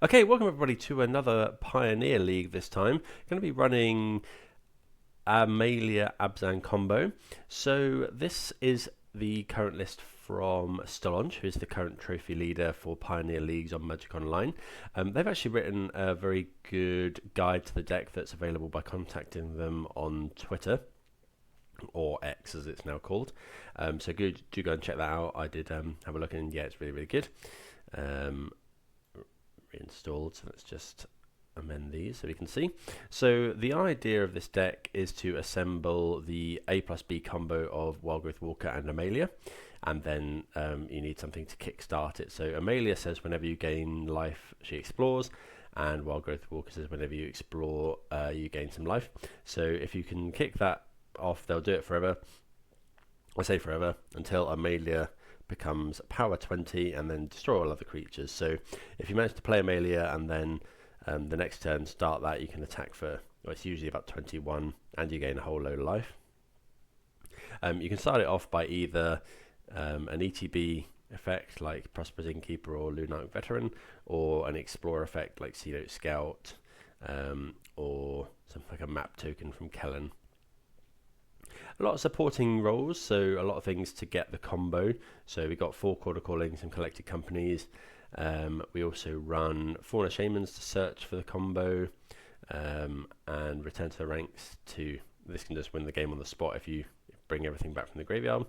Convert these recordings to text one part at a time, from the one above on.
Okay, welcome everybody to another Pioneer League this time. Going to be running Amalia Abzan combo. So this is the current list from Stalonge, who is the current trophy leader for Pioneer Leagues on Magic Online. They've actually written a very good guide to the deck that's available by contacting them on Twitter, or X as it's now called. So do go and check that out. I did have a look, and yeah, it's really, really good. Reinstalled, so let's just amend these so we can see. So the idea of this deck is to assemble the A+B combo of Wildgrowth Walker and Amalia, and then you need something to kickstart it. So Amalia says whenever you gain life, she explores, and Wildgrowth Walker says whenever you explore, you gain some life. So if you can kick that off, they'll do it forever. I say forever until Amalia becomes power 20 and then destroy all other creatures. So if you manage to play Amalia and then the next turn start that, you can attack for, well, it's usually about 21 and you gain a whole load of life. You can start it off by either an ETB effect like Prosperous Innkeeper or Lunarch Veteran, or an Explorer effect like Sea Note Scout, or something like a map token from Kellen. A lot of supporting roles, so a lot of things to get the combo. So we got 4 Quarter Calling, some Collected Companies. We also run Fauna Shamans to search for the combo, and Return to the Ranks to, this can just win the game on the spot if you bring everything back from the graveyard.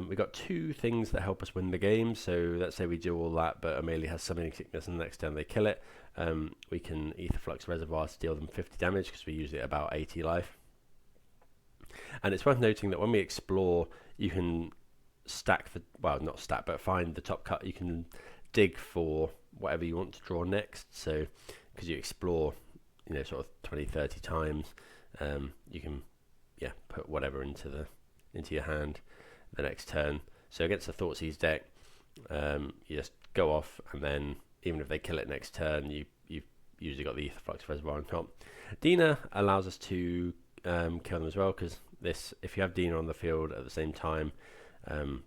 We got 2 things that help us win the game. So let's say we do all that, but Amalia has Summoning Sickness, and the next turn they kill it. We can Aetherflux Reservoir to deal them 50 damage because we use it about 80 life. And it's worth noting that when we explore, you can stack the, well, not stack, but find the top cut. You can dig for whatever you want to draw next. So because you explore, sort of 20, 30 times, you can, put whatever into your hand the next turn. So against the Thoughtseize deck, you just go off, and then even if they kill it next turn, you've usually got the Aetherflux Reservoir on top. Dina allows us to kill them as well, because if you have Dina on the field at the same time,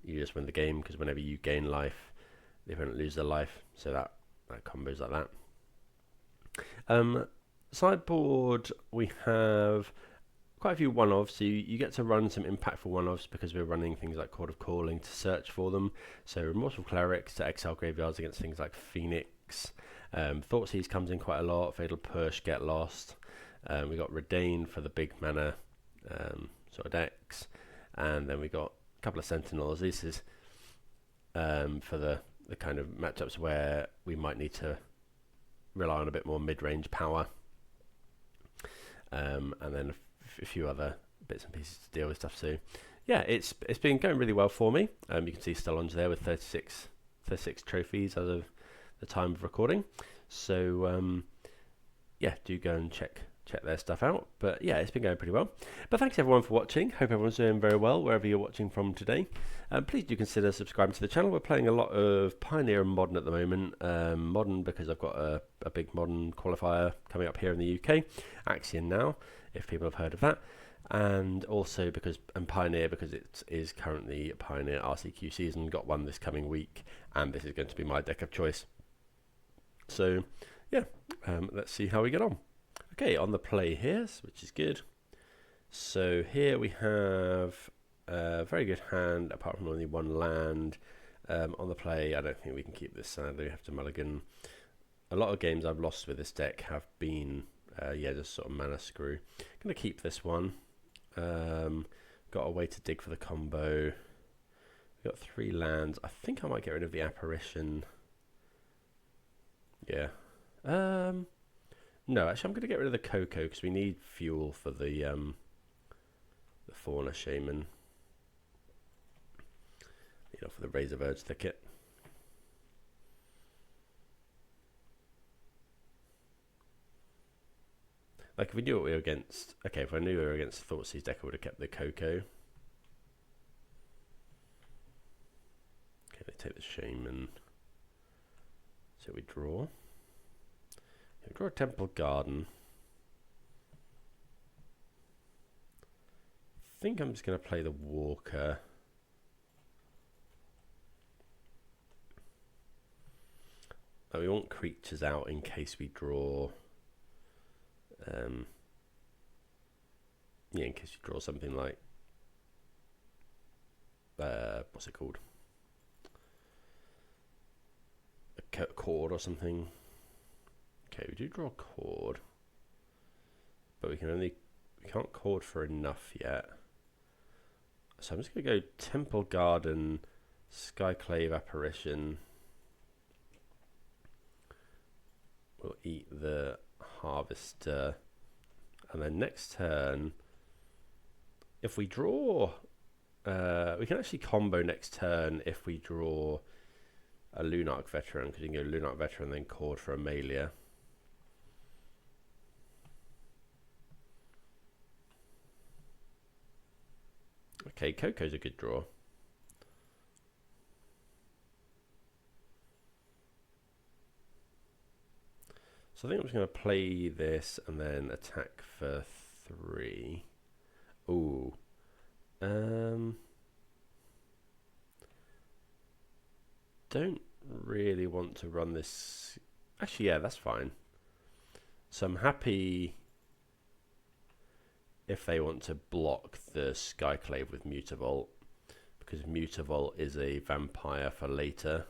you just win the game, because whenever you gain life, the opponent loses their life. So that combos like that. Sideboard, we have quite a few one-offs. So you get to run some impactful one-offs because we're running things like Court of Calling to search for them. So Remorseful Clerics to exile graveyards against things like Phoenix. Thoughtseize comes in quite a lot. Fatal Push, Get Lost. We got Redain for the big mana sort of decks, and then we got a couple of Sentinels. This is for the kind of matchups where we might need to rely on a bit more mid-range power, and then a few other bits and pieces to deal with stuff. So yeah, it's been going really well for me. You can see Stalonge there with 36 trophies as of the time of recording. So yeah, do go and check their stuff out. But yeah, it's been going pretty well. But thanks everyone for watching. Hope everyone's doing very well wherever you're watching from today. Please do consider subscribing to the channel. We're playing a lot of Pioneer and Modern at the moment. Modern because I've got a big Modern qualifier coming up here in the UK. Axion now, if people have heard of that. And also because Pioneer because it is currently Pioneer RCQ season. Got one this coming week, and this is going to be my deck of choice. So yeah, let's see how we get on. Okay, on the play here, which is good. So here we have a very good hand, apart from only 1 land. On the play, I don't think we can keep this, sadly. We have to mulligan. A lot of games I've lost with this deck have been, just sort of mana screw. Going to keep this one. Got a way to dig for the combo. We've got 3 lands. I think I might get rid of the Apparition. Yeah. No, actually, I'm going to get rid of the Cocoa because we need fuel for the Fauna Shaman. For the Razor Verge Thicket. Like, if we knew what we were against... Okay, if I knew we were against Thoughtseize deck, I would have kept the Cocoa. Okay, let's take the Shaman. So we draw. We draw a Temple Garden. I think I'm just going to play the Walker. we want creatures out in case we draw. Yeah, in case you draw something like what's it called? A cord or something. Okay, we do draw a cord, but we can't cord for enough yet. So I'm just gonna go Temple Garden, Skyclave Apparition. We'll eat the Harvester, and then next turn, if we draw, we can actually combo next turn if we draw a Lunarch Veteran, because you can go Lunarch Veteran and then cord for Amalia. Okay, Coco's a good draw. So I think I'm just going to play this and then attack for 3. Ooh. Don't really want to run this. Actually, yeah, that's fine. So I'm happy if they want to block the Skyclave with Mutavault, because Mutavault is a vampire for later.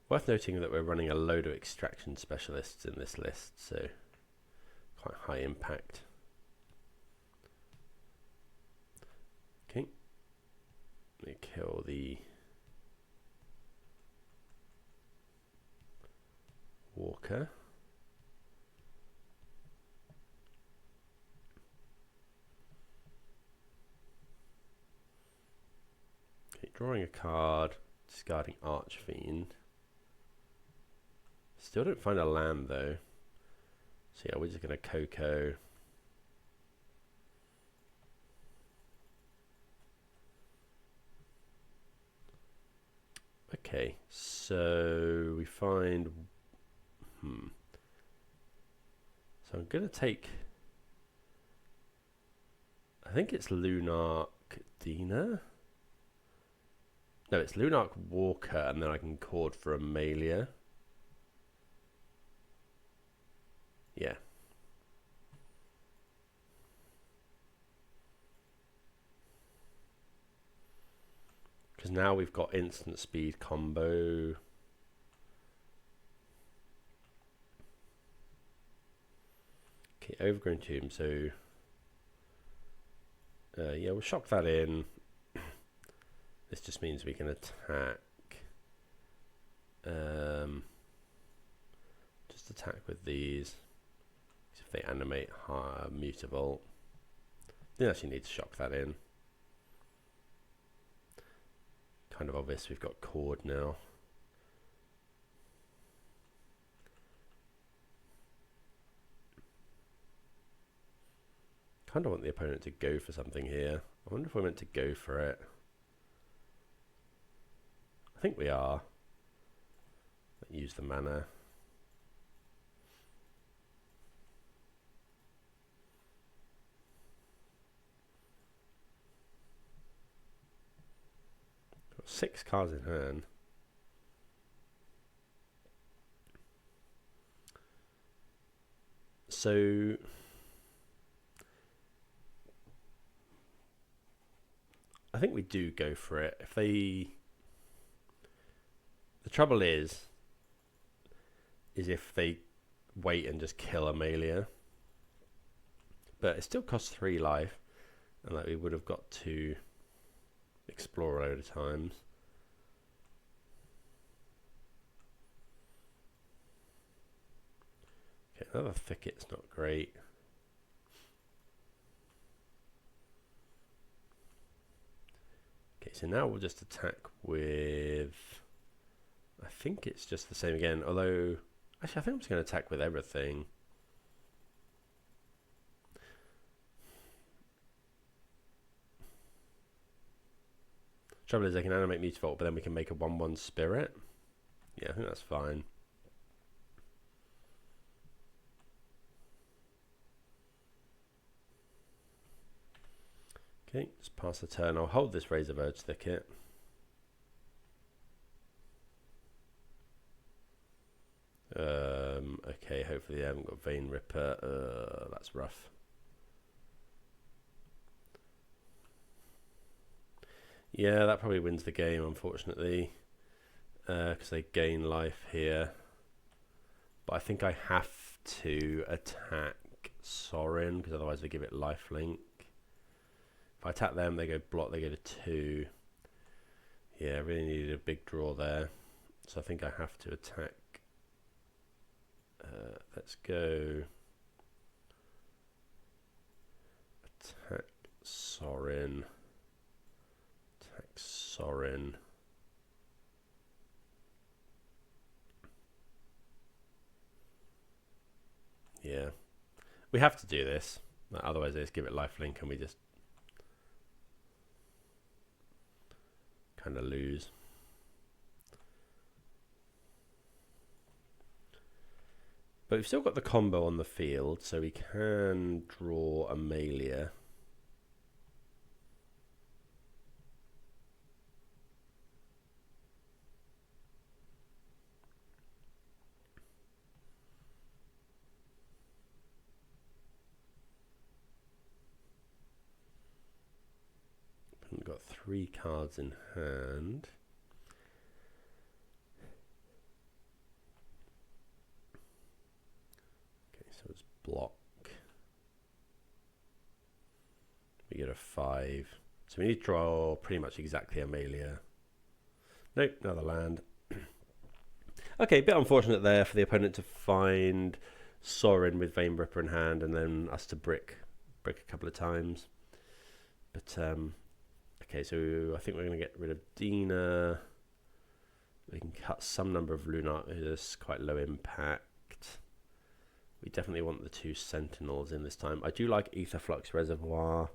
Worth noting that we're running a load of extraction specialists in this list, so quite high impact. Okay, let me kill the Walker. Okay, drawing a card, discarding Archfiend. Still don't find a land though. So yeah, we're just going to Coco. Okay, so we find... So I'm going to take... I think it's Lunarch Dina. No, it's Lunarch Walker, and then I can cord for Amalia. Yeah. Because now we've got instant speed combo. Okay, Overgrown Tomb, so... yeah, we'll shock that in. This just means we can attack. Just attack with these. If they animate Mutavault. Then actually need to shock that in. Kind of obvious we've got cord now. Kind of want the opponent to go for something here. I wonder if we're meant to go for it. I think we are. Use the mana. Got 6 cards in hand. So I think we do go for it. If they... The trouble is if they wait and just kill Amalia. But it still costs 3 life, and like we would have got to explore a load of times. Okay, another Thicket's not great. Okay, so now we'll just attack with... I think it's just the same again, although... Actually, I think I'm just going to attack with everything. Trouble is, I can animate Mutavault, but then we can make a 1/1 Spirit. Yeah, I think that's fine. Okay, just pass the turn. I'll hold this Razor Verge Thicket. Okay, hopefully they haven't got Vein Ripper. That's rough. Yeah, that probably wins the game, unfortunately, because they gain life here. But I think I have to attack Sorin, because otherwise they give it lifelink. If I attack them, they go block, they go to 2. Yeah, I really needed a big draw there. So I think I have to attack. Let's go attack Sorin. Attack Sorin. Yeah. We have to do this. Otherwise they just give it lifelink and we just kind of lose. But we've still got the combo on the field, so we can draw Amalia. We've got 3 cards in hand. So it's block. We get a 5. So we need to draw pretty much exactly Amalia. Nope, another land. Okay, a bit unfortunate there for the opponent to find Sorin with Vein Ripper in hand and then us to brick a couple of times. But okay, so I think we're going to get rid of Dina. We can cut some number of Lunar, who's quite low impact. We definitely want the 2 Sentinels in this time. I do like Aetherflux Reservoir.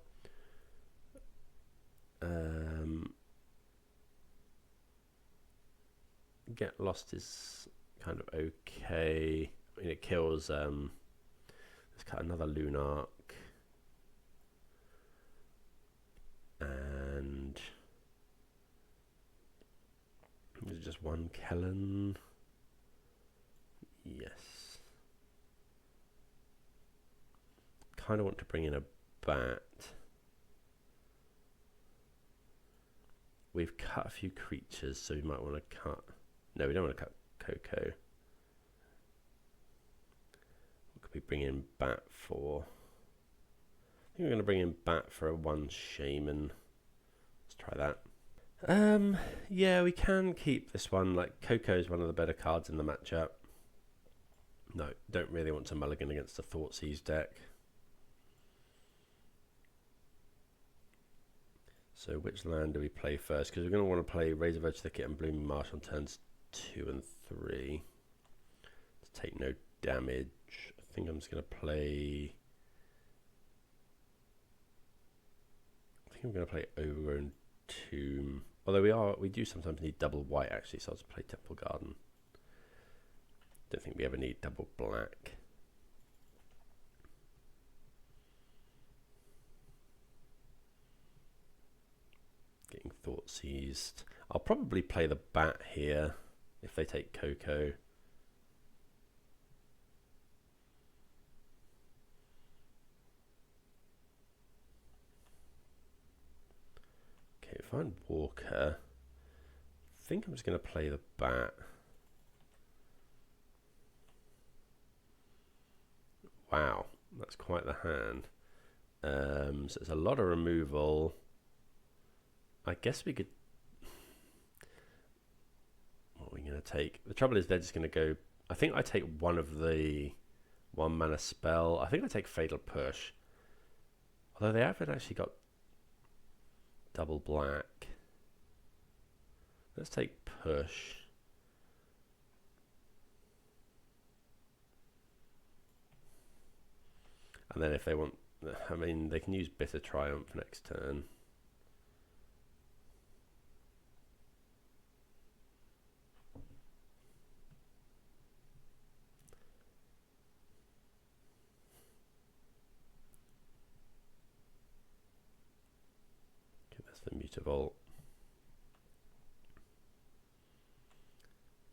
Get Lost is kind of okay. I mean, it kills. Let's cut another Lunark. And is it just 1 Kellen? Yes. Kind of want to bring in a bat. We've cut a few creatures, so we might want to cut. No, we don't want to cut Coco. What could we bring in bat for? I think we're going to bring in bat for a 1 Shaman. Let's try that. Yeah, we can keep this one. Like, Coco is one of the better cards in the matchup. No, don't really want to mulligan against the Thoughtseize deck. So which land do we play first? Because we're going to want to play Razor Verge Thicket and Blooming Marsh on turns 2 and 3 to take no damage. I think I'm just going to play. I think I'm going to play Overgrown Tomb. Although we do sometimes need double white actually, so I'll just play Temple Garden. Don't think we ever need double black. Getting Thoughtseized. I'll probably play the bat here if they take Coco. Okay, find Walker. I think I'm just going to play the bat. Wow, that's quite the hand. So it's a lot of removal. I guess we could. What are we going to take? The trouble is they're just going to go. I think I take one of the 1 mana spell. I think I take Fatal Push. Although they haven't actually got double black. Let's take Push. And then if they want, I mean, they can use Bitter Triumph next turn. Computer Vault.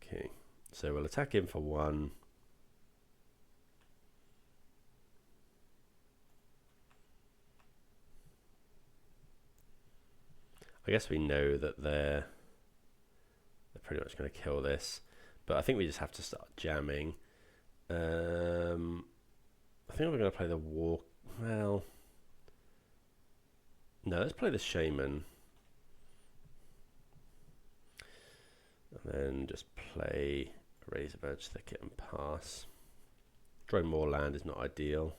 Okay, so we'll attack him for 1. I guess we know that they're pretty much going to kill this, but I think we just have to start jamming. I think we're going to play the war. Well, no, let's play the Shaman. And then just play Razorbird's Thicket and pass. Drawing more land is not ideal.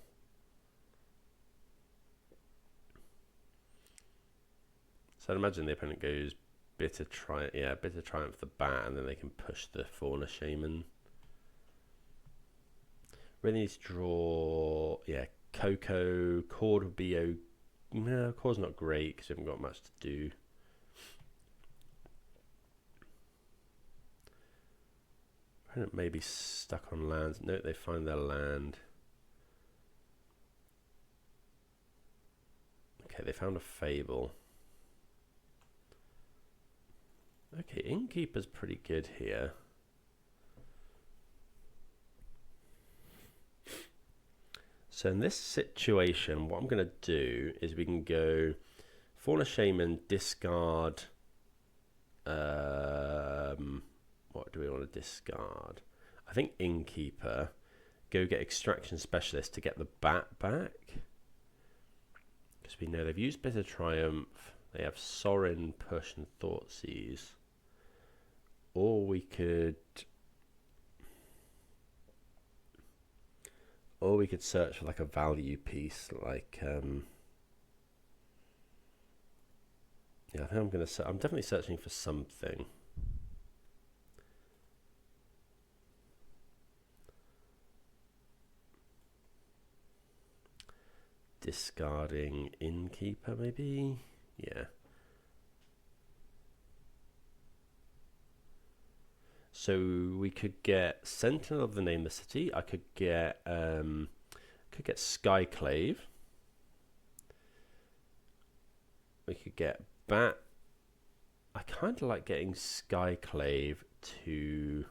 So I'd imagine the opponent goes Bitter Triumph the bat, and then they can push the Fauna Shaman. Really need to draw, Coco. Cord would be no, Cord's not great because we haven't got much to do. Opponent may be stuck on lands. No, they find their land. Okay, they found a Fable. Okay, Innkeeper's pretty good here. So in this situation, what I'm going to do is we can go Fauna Shaman, discard. What do we want to discard? I think Innkeeper. Go get Extraction Specialist to get the bat back. Because we know they've used Bitter Triumph. They have Sorin, Push, and Thoughtseize. Or we could search for like a value piece, like yeah, I think I'm definitely searching for something. Discarding Innkeeper, maybe? Yeah. So we could get Sentinel of the Name of the City. I could get Skyclave. We could get Bat. I kind of like getting Skyclave to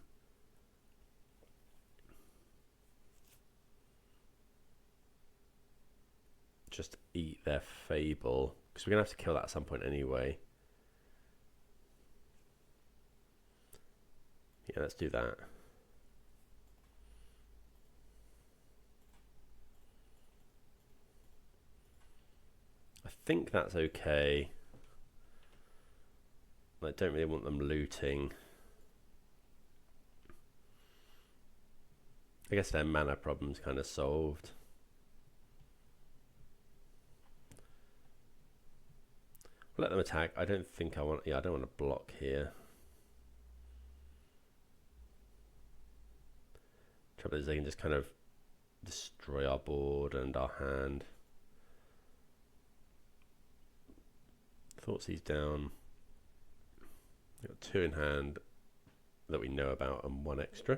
just eat their Fable, because we're going to have to kill that at some point anyway. Yeah, let's do that. I think that's okay. I don't really want them looting. I guess their mana problem's kind of solved. Let them attack. I don't think I want. Yeah, I don't want to block here. Trouble is, they can just kind of destroy our board and our hand. Thoughtseize down. We've got 2 in hand that we know about and 1 extra.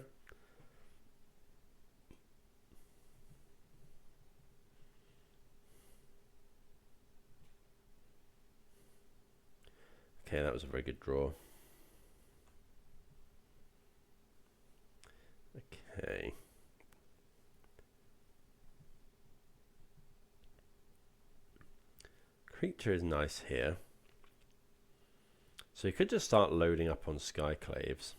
Okay, that was a very good draw. Okay. Creature is nice here. So you could just start loading up on Skyclaves.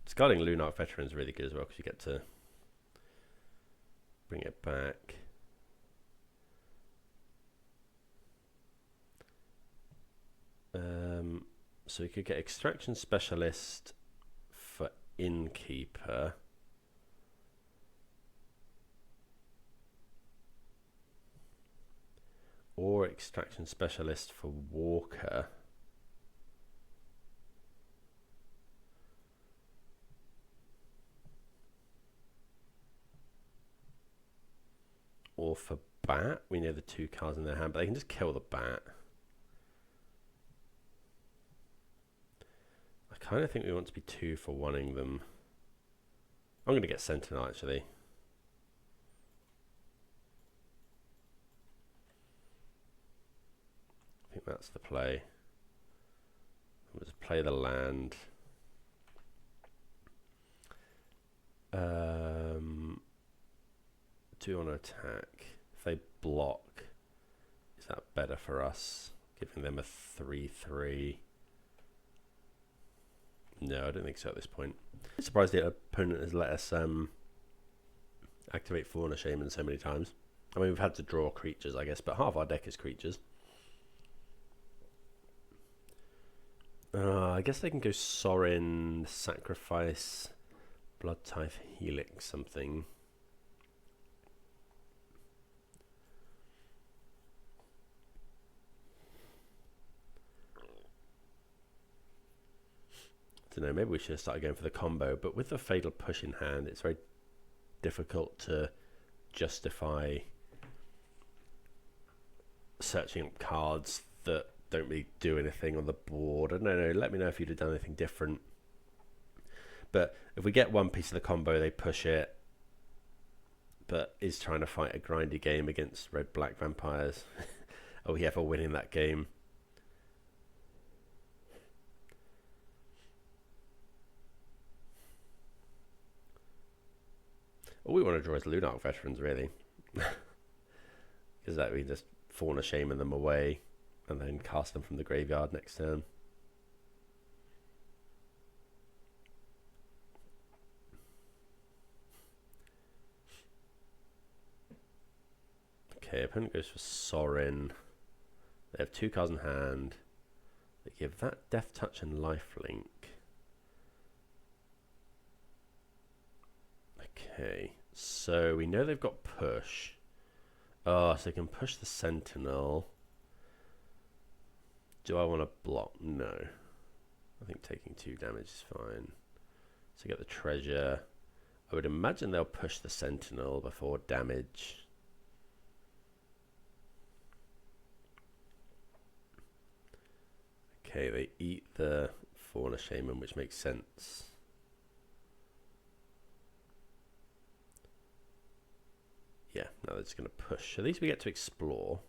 Discarding Lunarch Veteran is really good as well, because you get to bring it back. So you could get Extraction Specialist for Innkeeper. Or Extraction Specialist for Walker. Or for Bat. We know the 2 cards in their hand, but they can just kill the Bat. I kind of think we want to be 2 for 1-ing them. I'm going to get Sentinel, actually. I think that's the play. Let's play the land. Do you want to attack? If they block, is that better for us? Giving them a 3/3. No, I don't think so at this point. I'm surprised the opponent has let us activate Fauna Shaman so many times. I mean, we've had to draw creatures, I guess, but half our deck is creatures. I guess they can go Sorin, sacrifice, Blood Tithe, Helix, something. I don't know, maybe we should have started going for the combo, but with the Fatal Push in hand, it's very difficult to justify searching up cards that don't really do anything on the board. I don't know, let me know if you'd have done anything different. But if we get one piece of the combo, they push it, but is trying to fight a grindy game against red-black vampires. Are we ever winning that game? All we want to draw is Lunarch Veterans, really. Because that we just Fauna Shaman them away and then cast them from the graveyard next turn. Okay, opponent goes for Sorin. They have 2 cards in hand. They give that Death Touch and Lifelink. Okay, so we know they've got push. Oh, so they can push the Sentinel. Do I want to block? No. I think taking 2 damage is fine. So get the treasure. I would imagine they'll push the Sentinel before damage. Okay, they eat the Fauna Shaman, which makes sense. Yeah, now they're just going to push. At least we get to explore.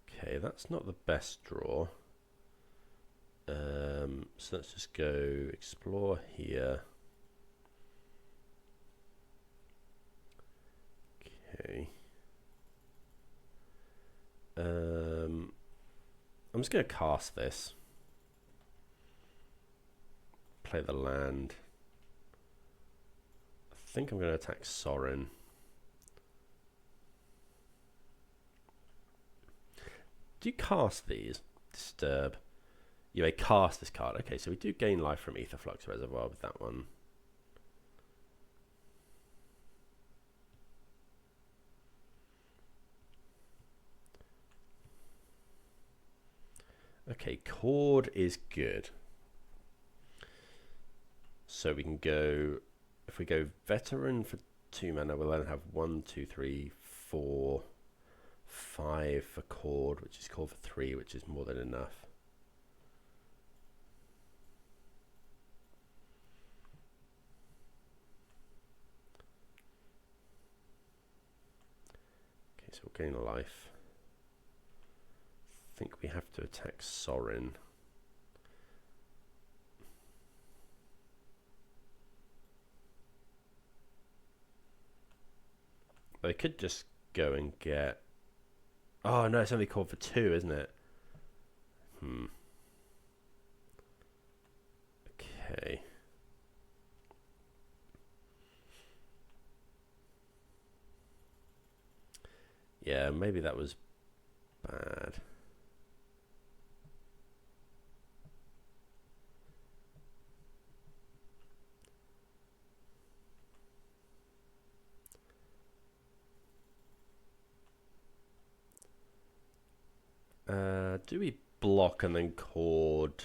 Okay, that's not the best draw. So let's just go explore here. Okay. I'm just going to cast this. Play the land. I think I'm going to attack Sorin. Do you cast these? Disturb. You may cast this card. Okay, so we do gain life from Aetherflux Reservoir with that one. Okay, Chord is good. So we can go, if we go Veteran for 2 mana, we'll then have 1, 2, 3, 4, 5 for Chord, which is called for 3, which is more than enough. Okay, so we'll gain a life. I think we have to attack Sorin. They could just go and get... Oh no, it's only called for 2, isn't it? Okay. Yeah, maybe that was bad. Do we block and then Chord?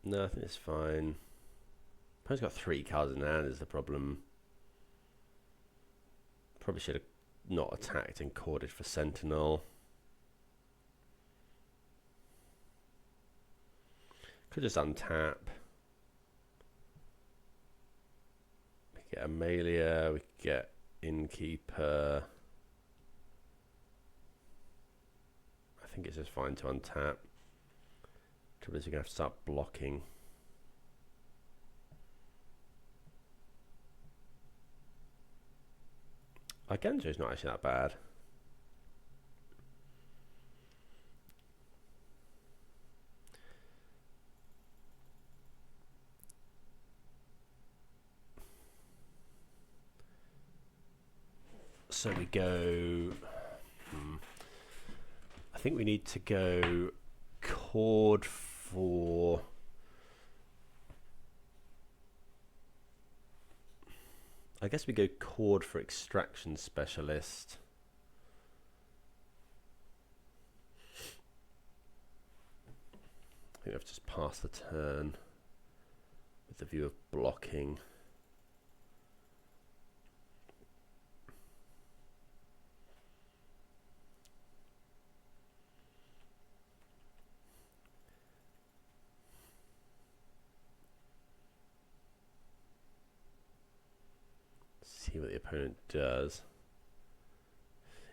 No, I think it's fine. Opponent's got 3 cards in hand is the problem. Probably should have not attacked and corded for Sentinel. Could just untap. We could get Amalia, we could get Innkeeper. I think it's just fine to untap. Trouble is you're going to have to start blocking. Genjo's not actually that bad. So we go... I think we need to go Cord for... I guess we go Cord for Extraction Specialist. I think we have to just pass the turn with the view of blocking. See what the opponent does.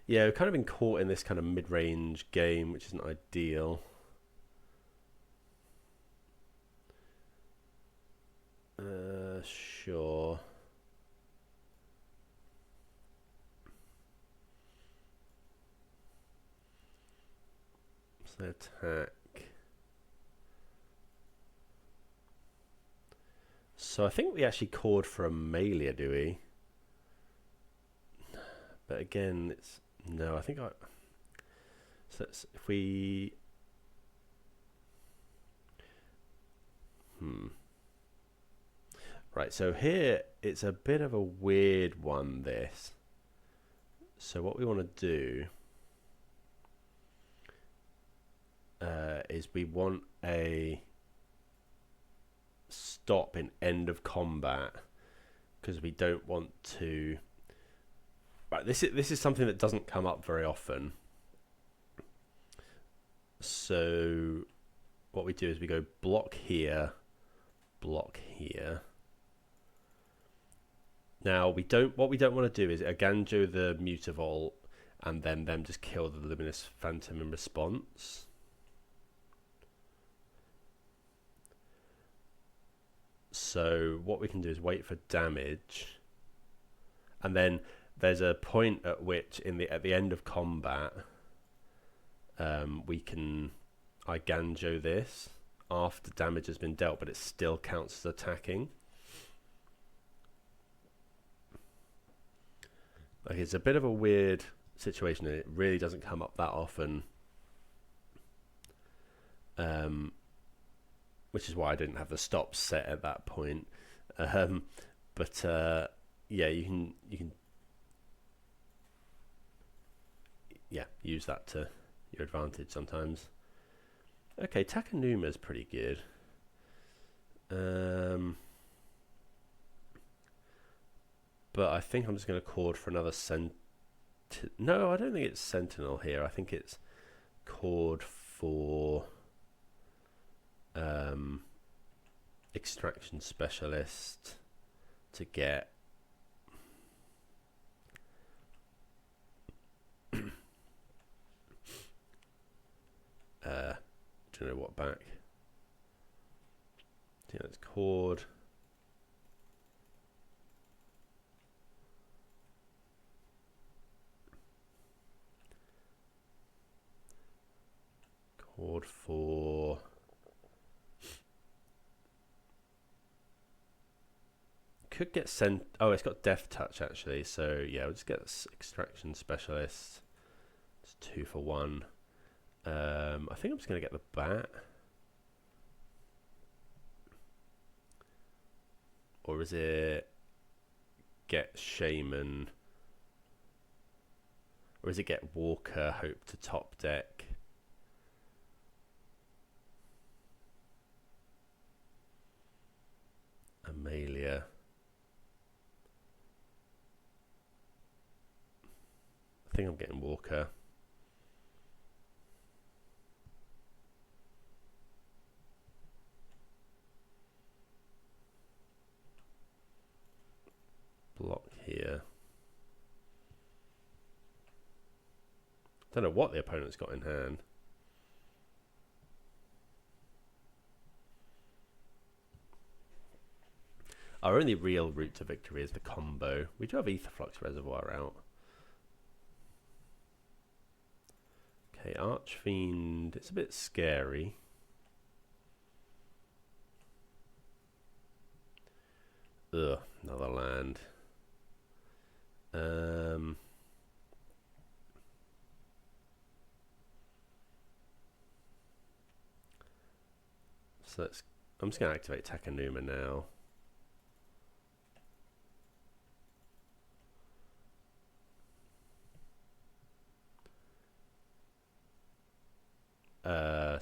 Yeah, we've kind of been caught in this kind of mid-range game, which isn't ideal. Sure. So attack. So I think we actually cord for Amalia, do we? But again, it's no. I think I. So if we. Right. So here it's a bit of a weird one. This. So what we want to do is we want a stop in end of combat because we don't want to. Right, this is something that doesn't come up very often. So what we do is we go block here, block here. Now what we don't want to do is Aganjo the Mutavault and then them just kill the Luminous Phantom in response. So what we can do is wait for damage, and then there's a point at which at the end of combat we can Iganjo this after damage has been dealt, but it still counts as attacking. Like, it's a bit of a weird situation, and it really doesn't come up that often. Which is why I didn't have the stop set at that point. But yeah, you can use that to your advantage sometimes. Okay, Takanuma is pretty good. But I think I'm just going to cord for another No, I don't think it's Sentinel here. I think it's cord for Extraction Specialist to get do you know what back? Yeah, it's cord. Cord for could get sent. Oh, it's got Death Touch actually. So yeah, we'll just get Extraction Specialist. It's 2 for 1. I think I'm just going to get the bat. Or is it get Shaman? Or is it get Walker, hope to top deck? Amalia. I think I'm getting Walker. Block here. Don't know what the opponent's got in hand. Our only real route to victory is the combo. We do have Aetherflux Reservoir out. Okay, Archfiend, it's a bit scary. Ugh, another land. So I'm just going to activate Takanuma now.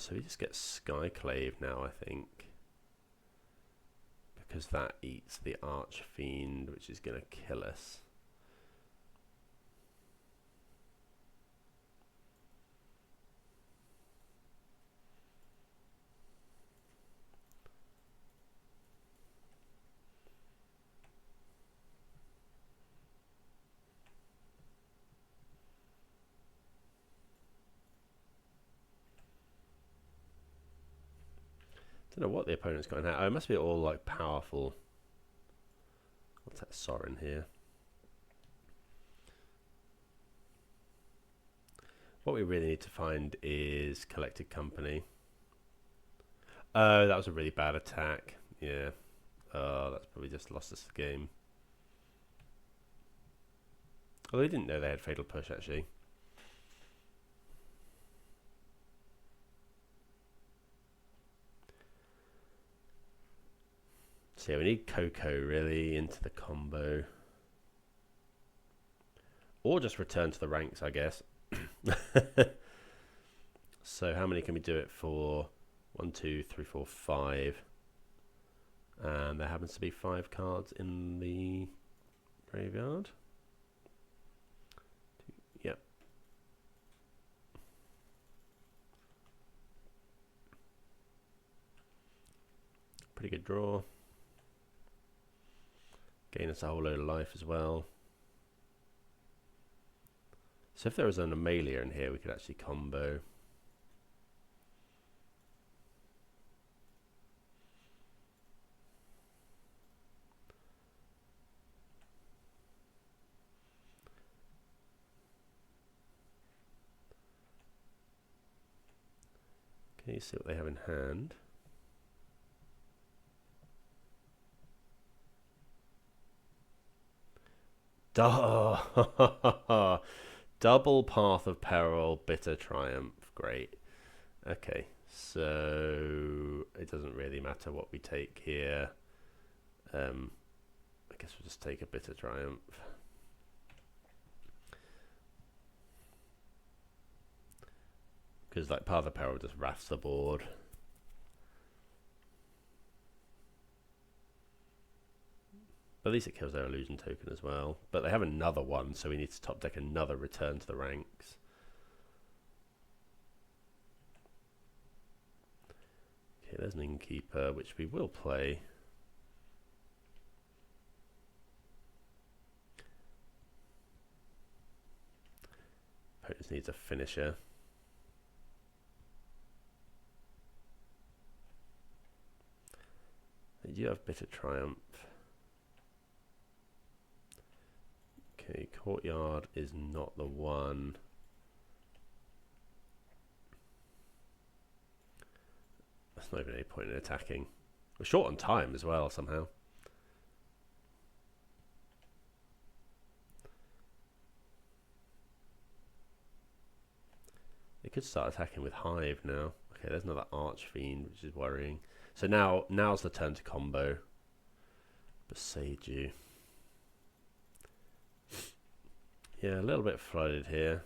So we just get Skyclave now, I think. Because that eats the Archfiend, which is going to kill us. Don't know what the opponent's got in hand. Oh, it must be all like powerful. What's that Sorin here? What we really need to find is Collected Company. Oh, that was a really bad attack. Yeah. Oh, that's probably just lost us the game. Although we didn't know they had Fatal Push, actually. So yeah, we need Coco really into the combo. Or just return to the ranks, I guess. So how many can we do it for? 1, 2, 3, 4, 5. And there happens to be 5 cards in the graveyard. Yep. Pretty good draw. Gain us a whole load of life as well. So if there was an Amalia in here, we could actually combo. Okay, see what they have in hand. Double Path of Peril, Bitter Triumph. Great. Okay, so it doesn't really matter what we take here. I guess we'll just take a Bitter Triumph. Because like Path of Peril just rafts the board. But at least it kills their illusion token as well. But they have another one, so we need to top deck another Return to the Ranks. Okay, there's an Innkeeper, which we will play. Opponent needs a finisher. They do have Bitter Triumph. Okay, Courtyard is not the one. That's not even any point in attacking. We're short on time as well, somehow. They could start attacking with Hive now. Okay, there's another Archfiend, which is worrying. So now's the turn to combo. Beseiju. Yeah, a little bit flooded here.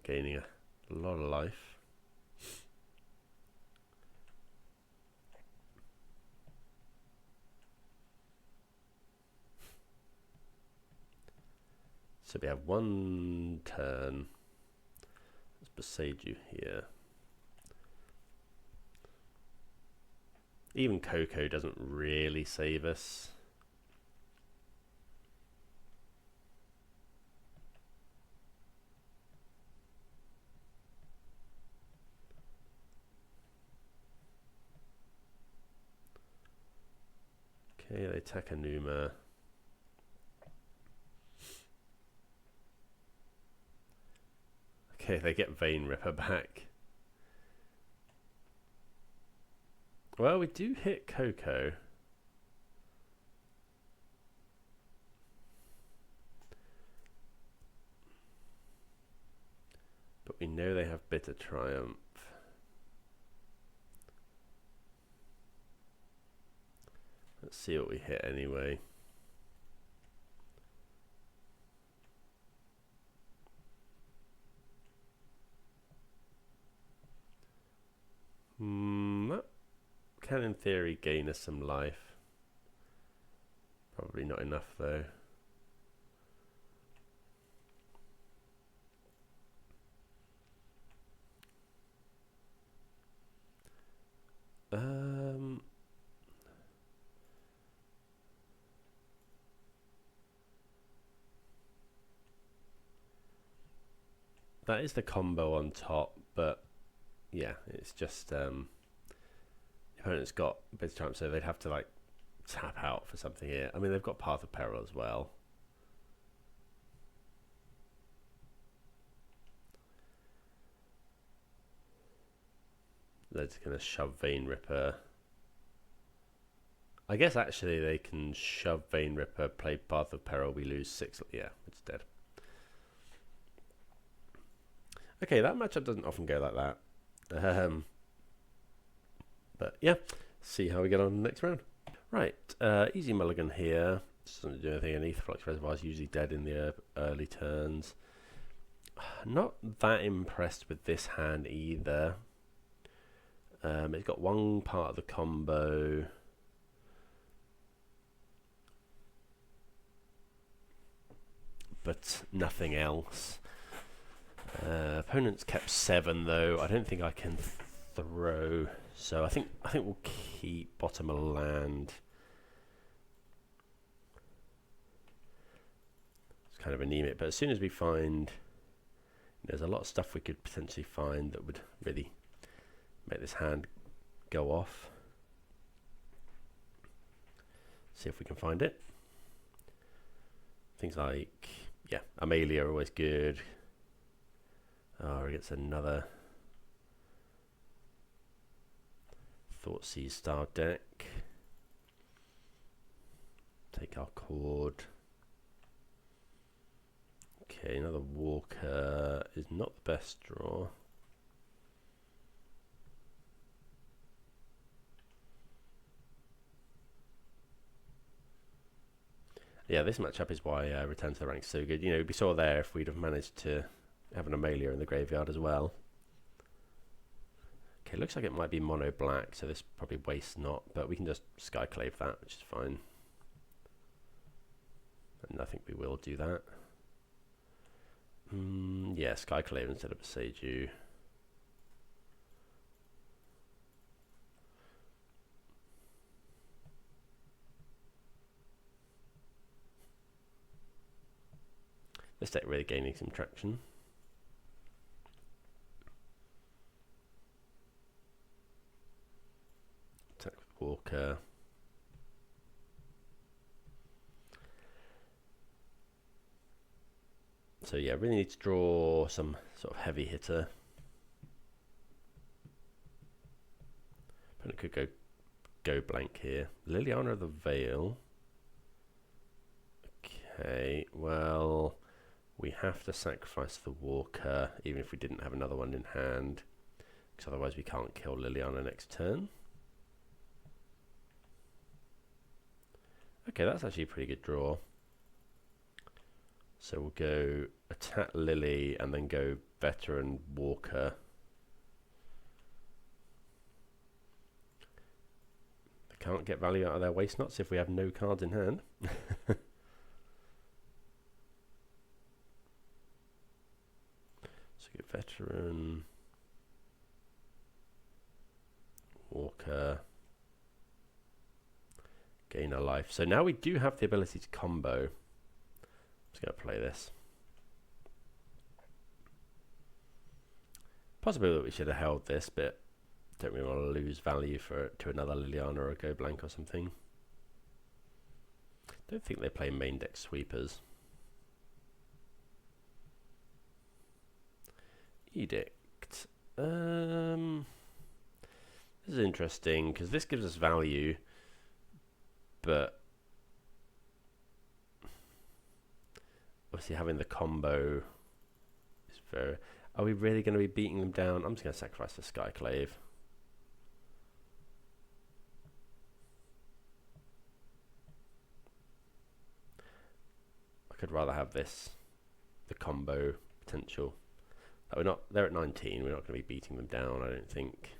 Gaining a lot of life. So we have one turn. Let's beside you here. Even Coco doesn't really save us. Okay, they attack Anuma. Okay, they get Vein Ripper back. Well, we do hit Coco. But we know they have Bitter Triumph. Let's see what we hit anyway. That can in theory gain us some life. Probably not enough though. That is the combo on top, but yeah, it's just the opponent's got Bitter Triumph, so they'd have to like tap out for something here. I mean, they've got Path of Peril as well. They're just going to shove Vein Ripper. I guess actually they can shove Vein Ripper, play Path of Peril, we lose 6. Yeah, it's dead. Okay, that matchup doesn't often go like that. But yeah, see how we get on the next round. Right, easy mulligan here. Doesn't do anything. An Aetherflux Reservoir is usually dead in the early turns. Not that impressed with this hand either. It's got one part of the combo. But nothing else. Opponent's kept 7 though. I don't think I can throw, so I think we'll keep bottom of land. It's kind of anemic, but as soon as we find, there's a lot of stuff we could potentially find that would really make this hand go off. See if we can find it. Things like, yeah, Amalia are always good. Oh, he gets another Thoughtseize style deck. Take our cord. Okay, another Walker is not the best draw. Yeah, this matchup is why Return to the Ranks is so good. You know, we saw there if we'd have managed to have an Amalia in the graveyard as well. Okay, looks like it might be mono black, so this probably wastes not, but we can just Skyclave that, which is fine. And I think we will do that. Yeah, Skyclave instead of Beseiju. This deck really gaining some traction. Attack with Walker. So yeah, really need to draw some sort of heavy hitter. But it could go blank here. Liliana of the Veil. Okay, well, we have to sacrifice the Walker, even if we didn't have another one in hand, because otherwise we can't kill Liliana next turn. Okay, that's actually a pretty good draw. So we'll go attack Lily and then go veteran Walker. They can't get value out of their waste knots if we have no cards in hand. So get veteran Walker, gain a life. So now we do have the ability to combo. I'm just going to play this. Possibly that we should have held this, but don't really want to lose value for it to another Liliana or a Go Blank or something. Don't think they play main deck sweepers. Edict. This is interesting because this gives us value, but obviously having the combo is very... Are we really going to be beating them down? I'm just going to sacrifice the Skyclave. I could rather have this, the combo potential. We're not. They're at 19. We're not going to be beating them down, I don't think.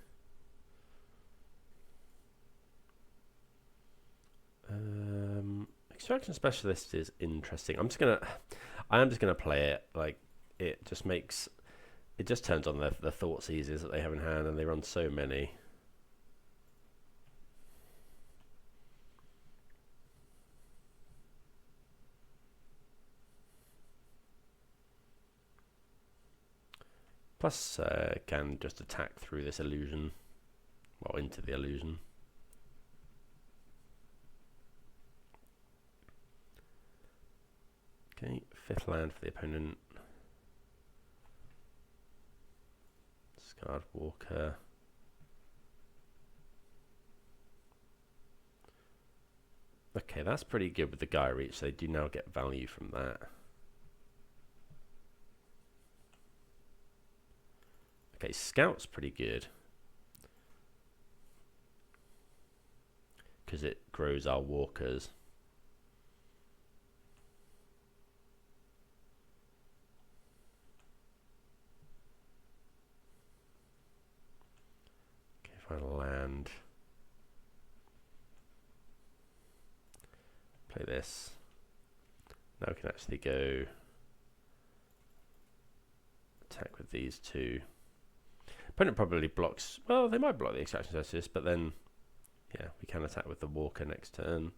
Extraction Specialist is interesting. I am just gonna play it. Like, it just makes... It just turns on the thought seizes that they have in hand, and they run so many. Plus, can just attack through this illusion. Well, into the illusion. Okay, 5th land for the opponent. Discard Walker. Okay, that's pretty good with the Gaia Reach. They do now get value from that. Okay, Scout's pretty good because it grows our walkers. Okay, final land. Play this. Now we can actually go attack with these two. Opponent probably blocks... Well, they might block the Extraction Specialist, but then, yeah, we can attack with the Walker next turn.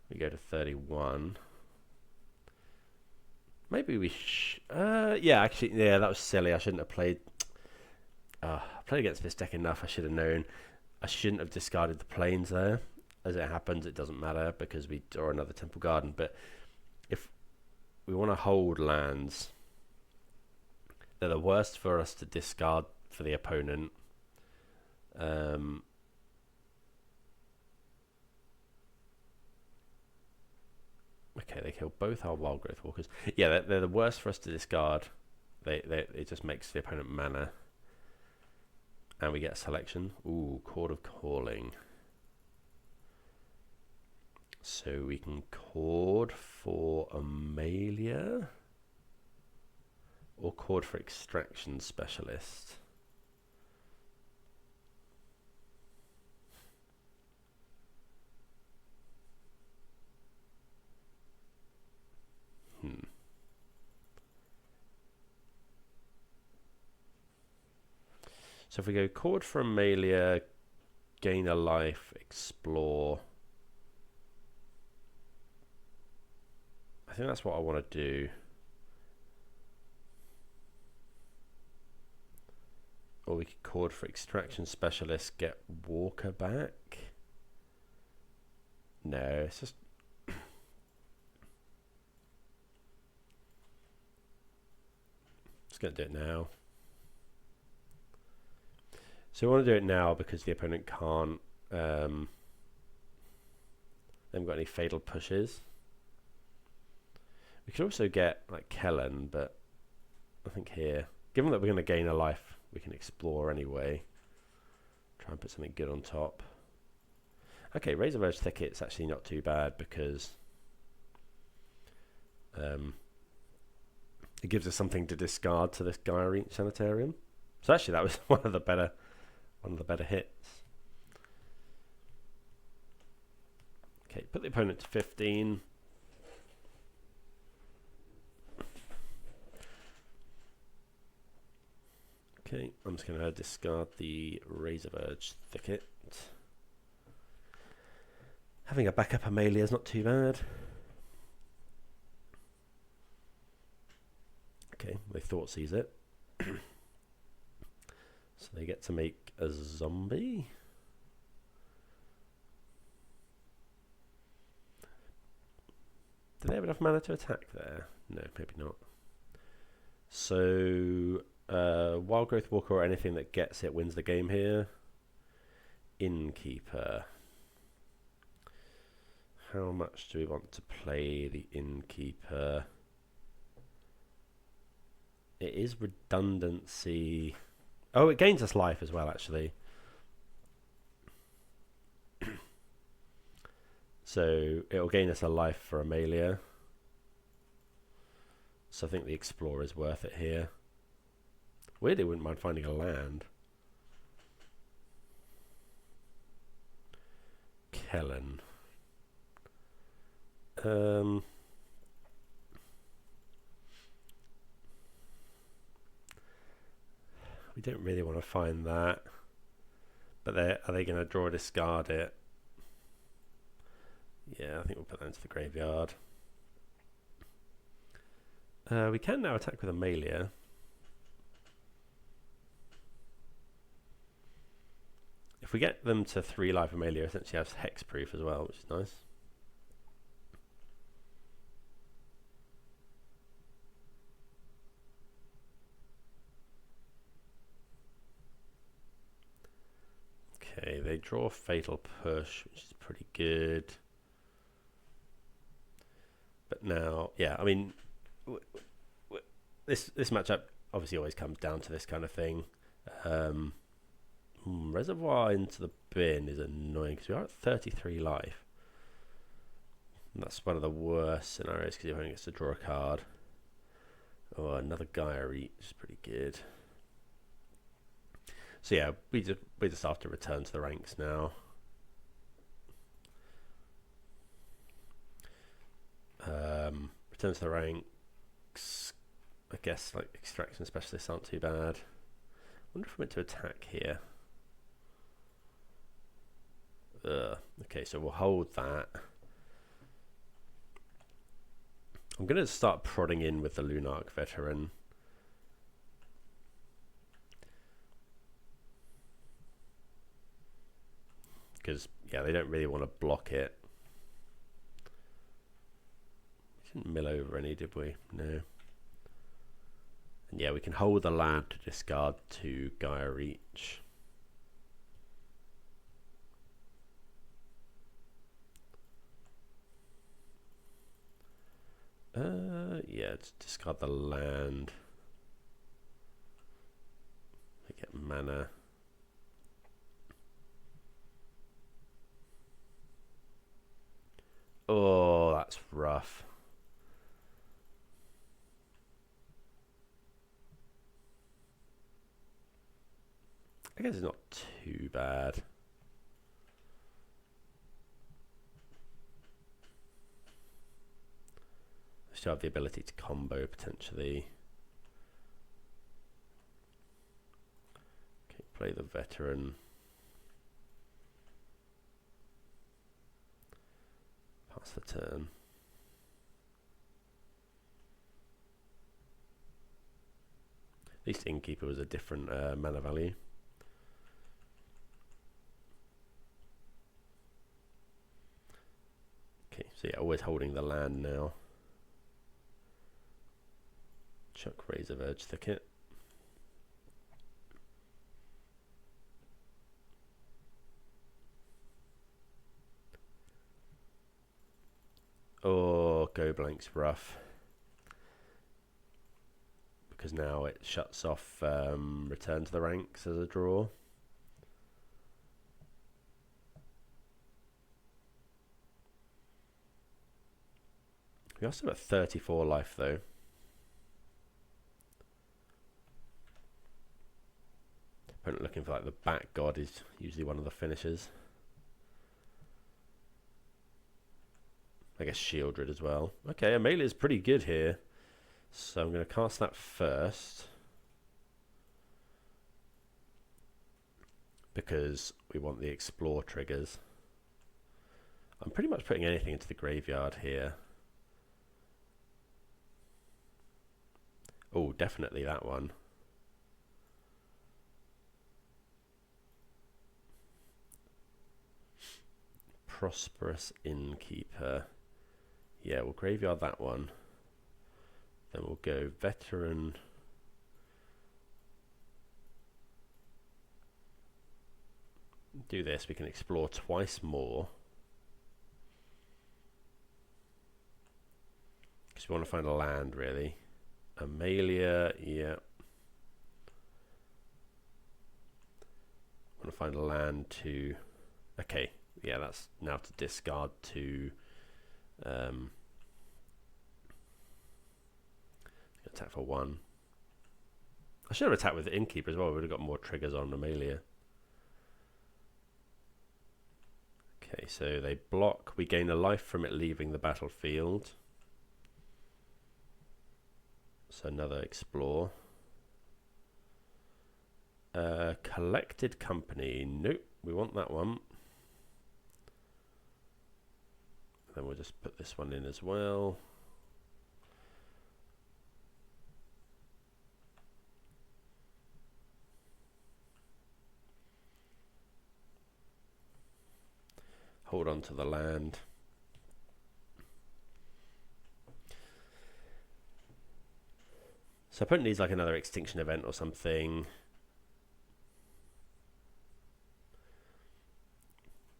We go to 31. Maybe we... yeah, actually, yeah, that was silly. I shouldn't have played... I played against this deck enough. I should have known. I shouldn't have discarded the planes there. As it happens, it doesn't matter because we draw another Temple Garden. But if we want to hold lands, they're the worst for us to discard for the opponent. Okay, they kill both our Wild Growth Walkers. Yeah, they're the worst for us to discard. It just makes the opponent mana. And we get a selection. Ooh, Chord of Calling. So we can chord for Amalia. Or chord for Extraction Specialist. So if we go chord for Amalia, gain a life, explore. I think that's what I want to do. Or we could chord for Extraction Specialist, get Walker back. No, it's just... Just going to do it now. So we want to do it now because the opponent can't... they haven't got any fatal pushes. We could also get like Kellen, but I think here, given that we're going to gain a life, we can explore anyway. Try and put something good on top. Okay, Razor Edge Thicket's actually not too bad because It gives us something to discard to this Gaia Reach Sanitarium. So actually that was one of the better hits. Okay, put the opponent to 15. Okay, I'm just going to discard the Razor Verge Thicket. Having a backup Amalia is not too bad. Okay, they thought sees it. So they get to make a zombie. Do they have enough mana to attack there? No, maybe not. So Wild Growth Walker or anything that gets it wins the game here. Innkeeper. How much do we want to play the Innkeeper? It is redundancy. Oh, it gains us life as well, actually. So it'll gain us a life for Amalia. So I think the Explorer is worth it here. Weirdly, wouldn't mind finding a land. Kellen. We don't really want to find that. But are they going to draw or discard it? Yeah, I think we'll put that into the graveyard. We can now attack with Amalia. If we get them to 3 life, Amalia essentially has hexproof as well, which is nice. Okay, they draw Fatal Push, which is pretty good. But now, yeah, I mean, this matchup obviously always comes down to this kind of thing. Reservoir into the bin is annoying because we are at 33 life. And that's one of the worst scenarios because your opponent gets to draw a card. Oh, another Gaia Reach is pretty good. So yeah, we just have to return to the ranks now. Return to the ranks. I guess like extraction specialists aren't too bad. I wonder if we're meant to attack here. Okay, so we'll hold that. I'm going to start prodding in with the Lunarch Veteran. Because, yeah, they don't really want to block it. We didn't mill over any, did we? No. And yeah, we can hold the land to discard 2 Gaia Reach. Yeah, let's discard the land. We get mana. Oh, that's rough. I guess it's not too bad. Still have the ability to combo potentially. Okay, play the Veteran. Pass the turn. At least Innkeeper was a different mana value. Okay, so yeah, always holding the land now. Chuck Razor Verge Thicket. Oh, Go Blank's rough. Because now it shuts off Return to the Ranks as a draw. We also got 34 life though. Opponent looking for like the back god is usually one of the finishers. I guess Shieldred as well. Okay, Amalia is pretty good here. So I'm going to cast that first. Because we want the explore triggers. I'm pretty much putting anything into the graveyard here. Oh, definitely that one. Prosperous Innkeeper. Yeah, we'll graveyard that one. Then we'll go Veteran. Do this, we can explore twice more. Because we want to find a land, really. Amalia, yeah. Want to find a land to... Okay, yeah, that's now to discard to... attack for 1. I should have attacked with the Innkeeper as well. We would have got more triggers on Amalia. Okay, so they block. We gain a life from it leaving the battlefield. So another explore. Collected Company. Nope, we want that one. Then we'll just put this one in as well. Hold on to the land. So opponent needs like another extinction event or something.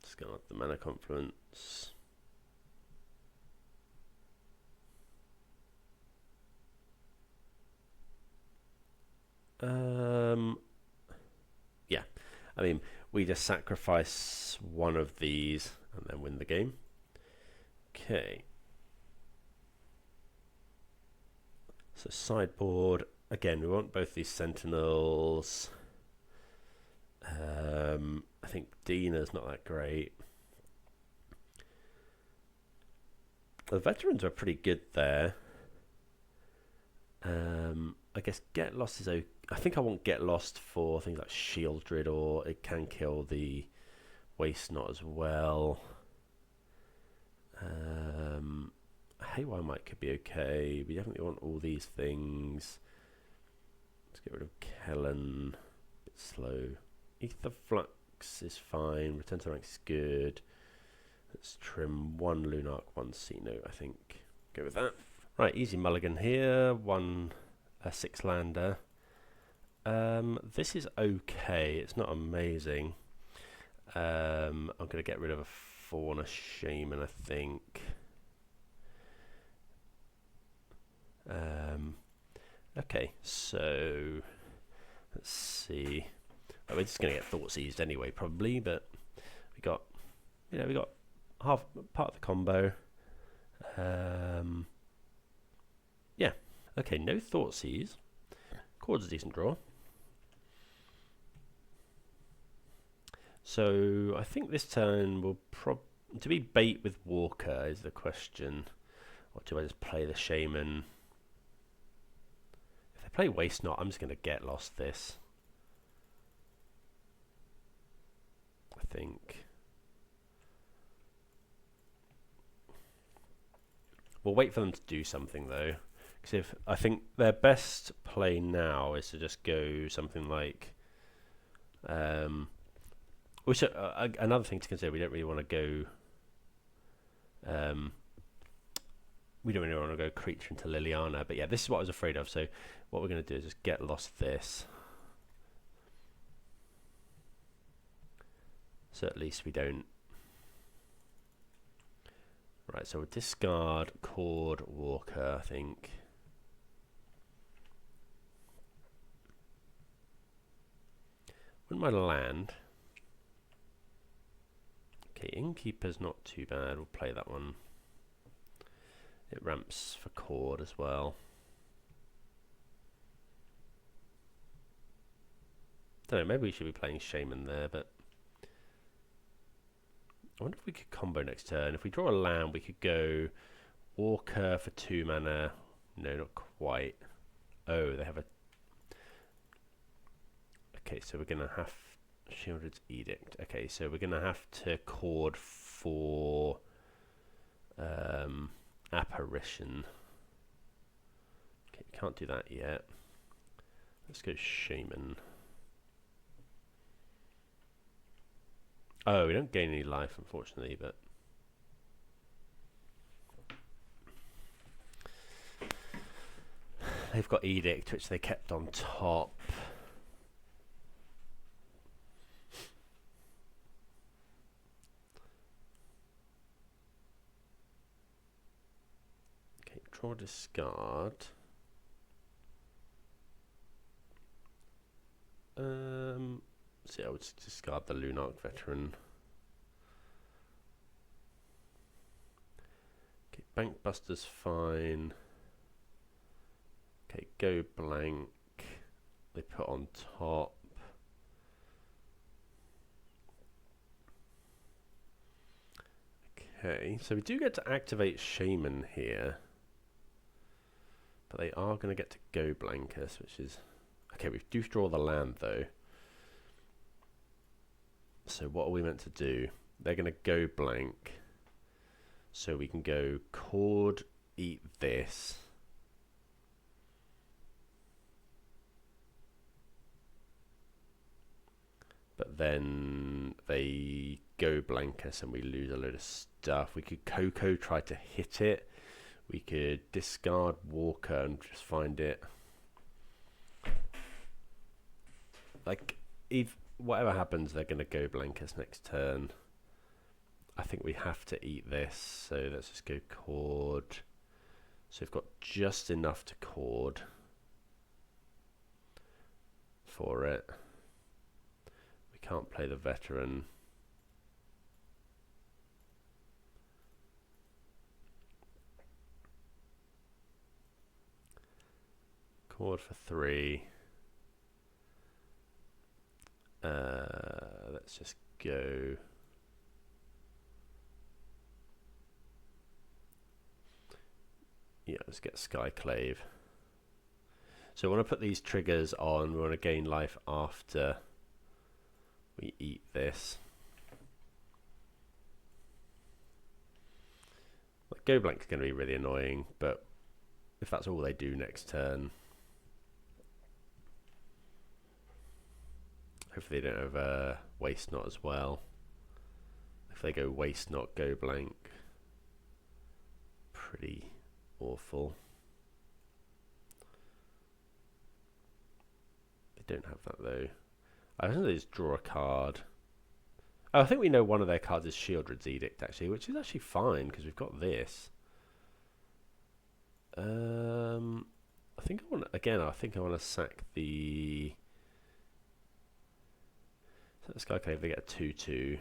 Just going up the mana confluence. Yeah, I mean, we just sacrifice one of these and then win the game. Okay. So sideboard, again, we want both these Sentinels. I think Dina's not that great. The veterans are pretty good there. I guess Get Lost is okay. I think I want Get Lost for things like Shieldred, or it can kill the Waste Not as well. Haywire Might could be okay. We definitely want all these things. Let's get rid of Kellen. A bit slow. Ether Flux is fine. Return to Rank is good. Let's trim 1 Lunark, 1 C-Note, I think. Go with that. Right, easy mulligan here. 1 6-lander. This is okay. It's not amazing. I'm going to get rid of a Fauna Shaman, I think. Okay, so let's see. Oh, we're just going to get Thought Seized anyway, probably. But we got, we got half part of the combo. Yeah. Okay, no Thought Seize. Chord's a decent draw. So I think this turn will to be bait with Walker is the question. Or do I just play the Shaman? If I play Waste Not, I'm just going to Get Lost this. I think. We'll wait for them to do something though. Because if I think their best play now is to just go something like which another thing to consider, we don't really want to go we don't really want to go creature into Liliana, but yeah, this is what I was afraid of. So what we're going to do is just Get Lost this, so at least we don't. Right, so we'll discard Chord Walker, I think. Wouldn't mind a land. Okay, Innkeeper's not too bad. We'll play that one. It ramps for Chord as well. Don't know, maybe we should be playing Shaman there, but I wonder if we could combo next turn. If we draw a land, we could go Walker for 2 mana. No, not quite. Oh, they have a... Okay, so we're going to have Shieldred's Edict. Okay, so we're going to have to chord for Apparition. Okay, can't do that yet. Let's go Shaman. Oh, we don't gain any life, unfortunately, but... They've got Edict, which they kept on top. Okay, draw, discard. So I would discard the Lunarch Veteran. Okay, Bankbuster's fine. Okay, go blank. They put on top. Okay, so we do get to activate Shaman here. But they are going to get to go Blankus, which is... Okay, we do draw the land though. So what are we meant to do? They're going to go blank. So we can go chord, eat this. But then they go Blankus and we lose a load of stuff. We could Coco try to hit it. We could discard Walker and just find it. Like, whatever happens, they're going to go Blankus next turn. I think we have to eat this, so let's just go chord. So we've got just enough to chord for it. We can't play the veteran. Chord for 3. Let's just go. Yeah, let's get Skyclave. So I want to put these triggers on. We want to gain life after we eat this. Like, go blank is going to be really annoying, but if that's all they do next turn, hopefully they don't have a Waste Not as well. If they go Waste Not, go blank, pretty awful. They don't have that though. I think they just draw a card. Oh, I think we know one of their cards is Shieldred's Edict actually, which is actually fine because we've got this. I think I want again. I think I want to sack the. This guy can they get a 2/2.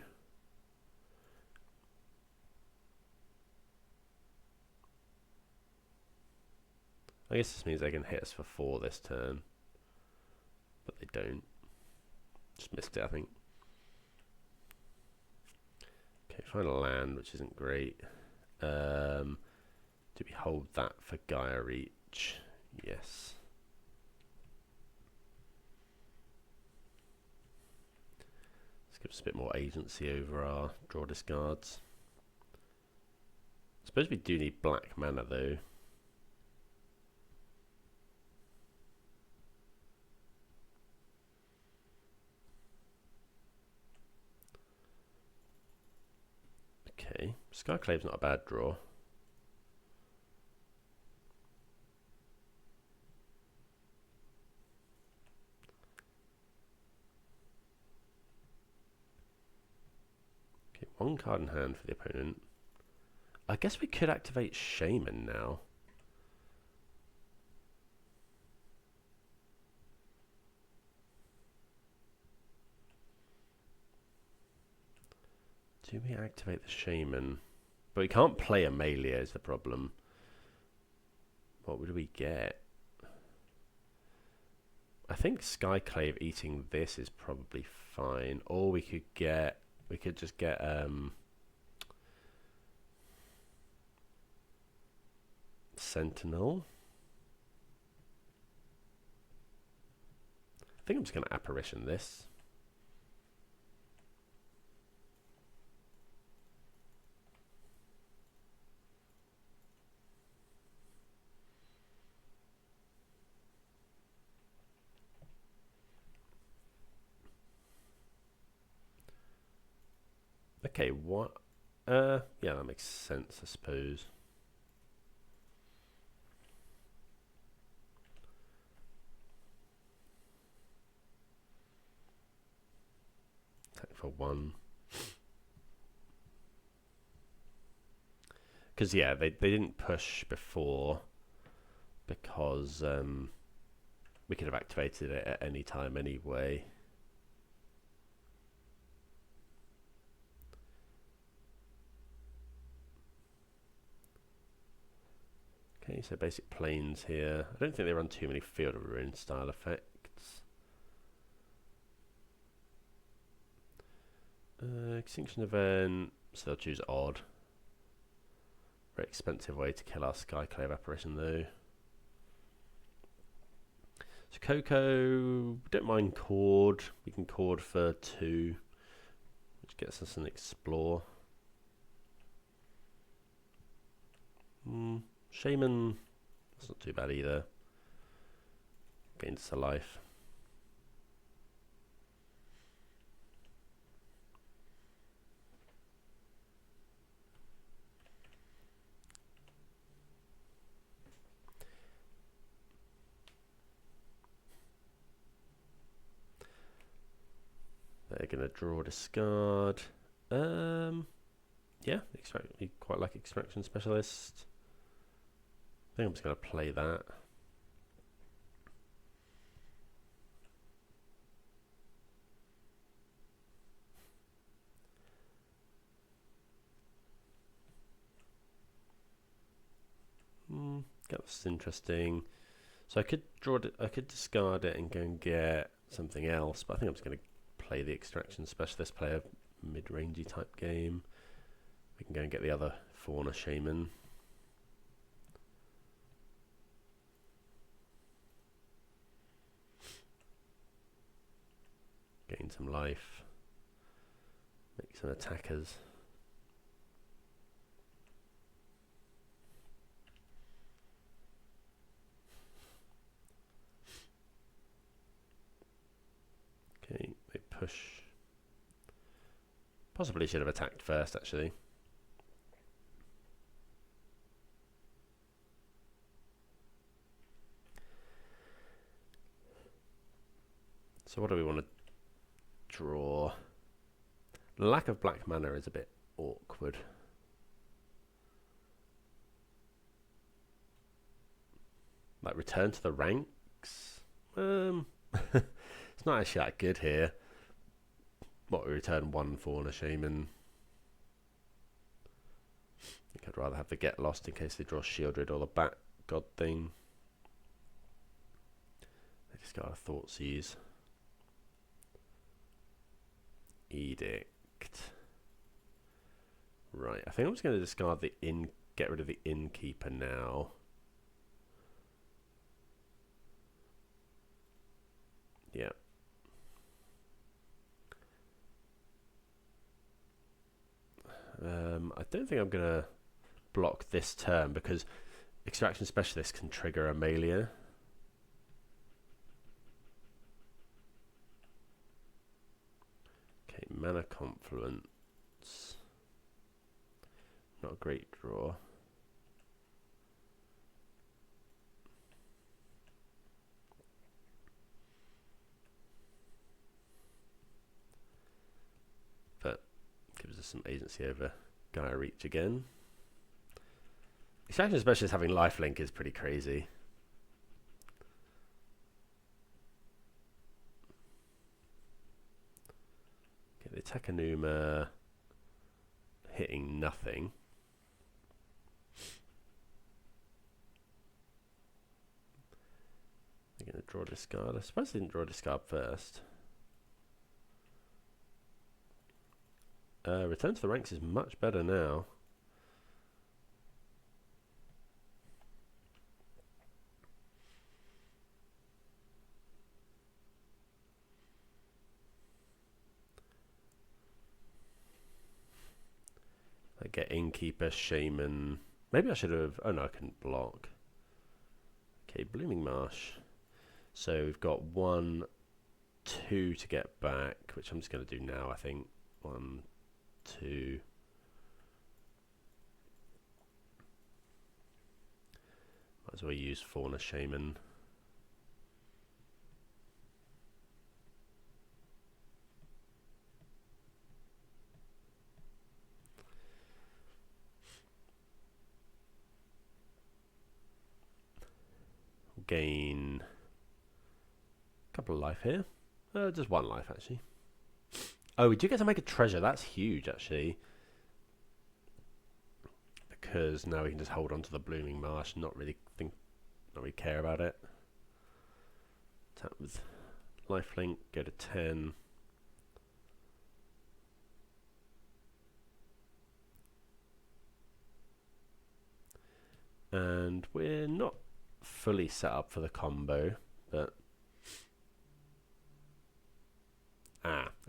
I guess this means they can hit us for 4 this turn, but they don't. Just missed it, I think. Okay, find a land, which isn't great. Do we hold that for Gaia Reach? Yes. Let's give us a bit more agency over our draw discards. I suppose we do need black mana though. Okay, Skyclave's not a bad draw. Okay, 1 card in hand for the opponent. I guess we could activate Shaman now. Do we activate the Shaman? But we can't play Amalia is the problem. What would we get? I think think Skyclave eating this is probably fine. Or we could just get Sentinel. I think I'm just going to Apparition this. Okay, what? Yeah, that makes sense, I suppose. Attack for 1. Because, yeah, they didn't push before because we could have activated it at any time anyway. Okay, so basic planes here. I don't think they run too many Field of Ruin style effects. Extinction event, so they'll choose odd. Very expensive way to kill our Skyclave Apparition though. So Coco, don't mind Cord. We can Cord for 2, which gets us an Explore. Shaman, that's not too bad either. Gains a life. They're going to draw, discard. Yeah, we quite like Extraction Specialist. I think I'm just going to play that. That's interesting. So I could draw it, I could discard it and go and get something else, but I think I'm just going to play the Extraction Specialist, play a mid-rangey type game. We can go and get the other Fauna Shaman. Gain some life. Make some attackers. Okay, they push. Possibly should have attacked first, actually. So what do we want to draw? The lack of black mana is a bit awkward. Like return to the ranks? It's not actually that good here. What, we return 1 Fauna Shaman. I think I'd rather have the Get Lost in case they draw Shieldred or the Bat God thing. They just got a Thoughtseize. Edict. Right, I think I'm just going to discard the get rid of the Innkeeper now. Yeah. I don't think I'm going to block this turn because Extraction Specialist can trigger Amalia. Okay, Mana Confluence. Not a great draw. But gives us some agency over Gaia Reach again. Extraction Specialist having lifelink is pretty crazy. Okay, the Takanuma hitting nothing. They're going draw discard. I suppose I didn't draw discard first. Return to the ranks is much better now. I get Innkeeper, Shaman. Maybe I should have... Oh no, I couldn't block. Okay, Blooming Marsh. So we've got 1, 2 to get back, which I'm just going to do now, I think. 1, 2. Might as well use Fauna Shaman. Gain a couple of life here. Just 1 life, actually. Oh, we do get to make a treasure. That's huge, actually. Because now we can just hold on to the Blooming Marsh and not really care about it. Tap with lifelink, go to 10. And we're not fully set up for the combo, but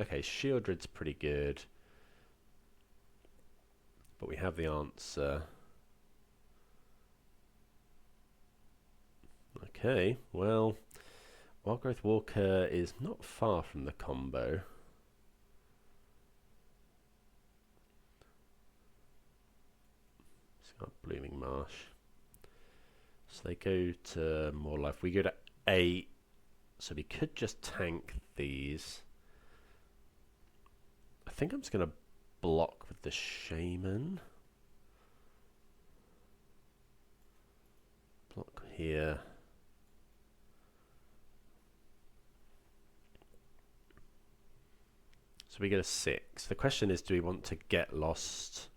okay, Shieldred's pretty good, but we have the answer. Okay, well, Wildgrowth Walker is not far from the combo. It's got Blooming Marsh. So they go to more life. We go to 8, so we could just tank these. I think I'm just going to block with the Shaman. Block here. So we get a 6. The question is, do we want to get lost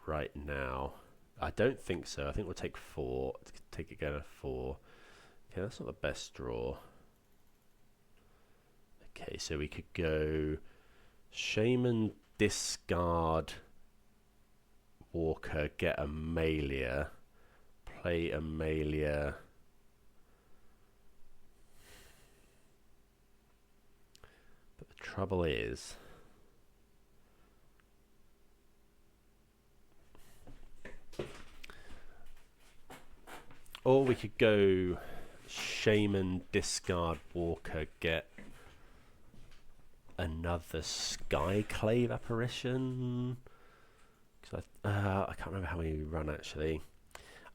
right now? I don't think so. I think we'll take 4. Take again a 4. Okay, that's not the best draw. Okay, so we could go Shaman, discard Walker, get Amalia, play Amalia. But the trouble is, or we could go Shaman, discard Walker, get another Skyclave Apparition. Cause I can't remember how many we run actually.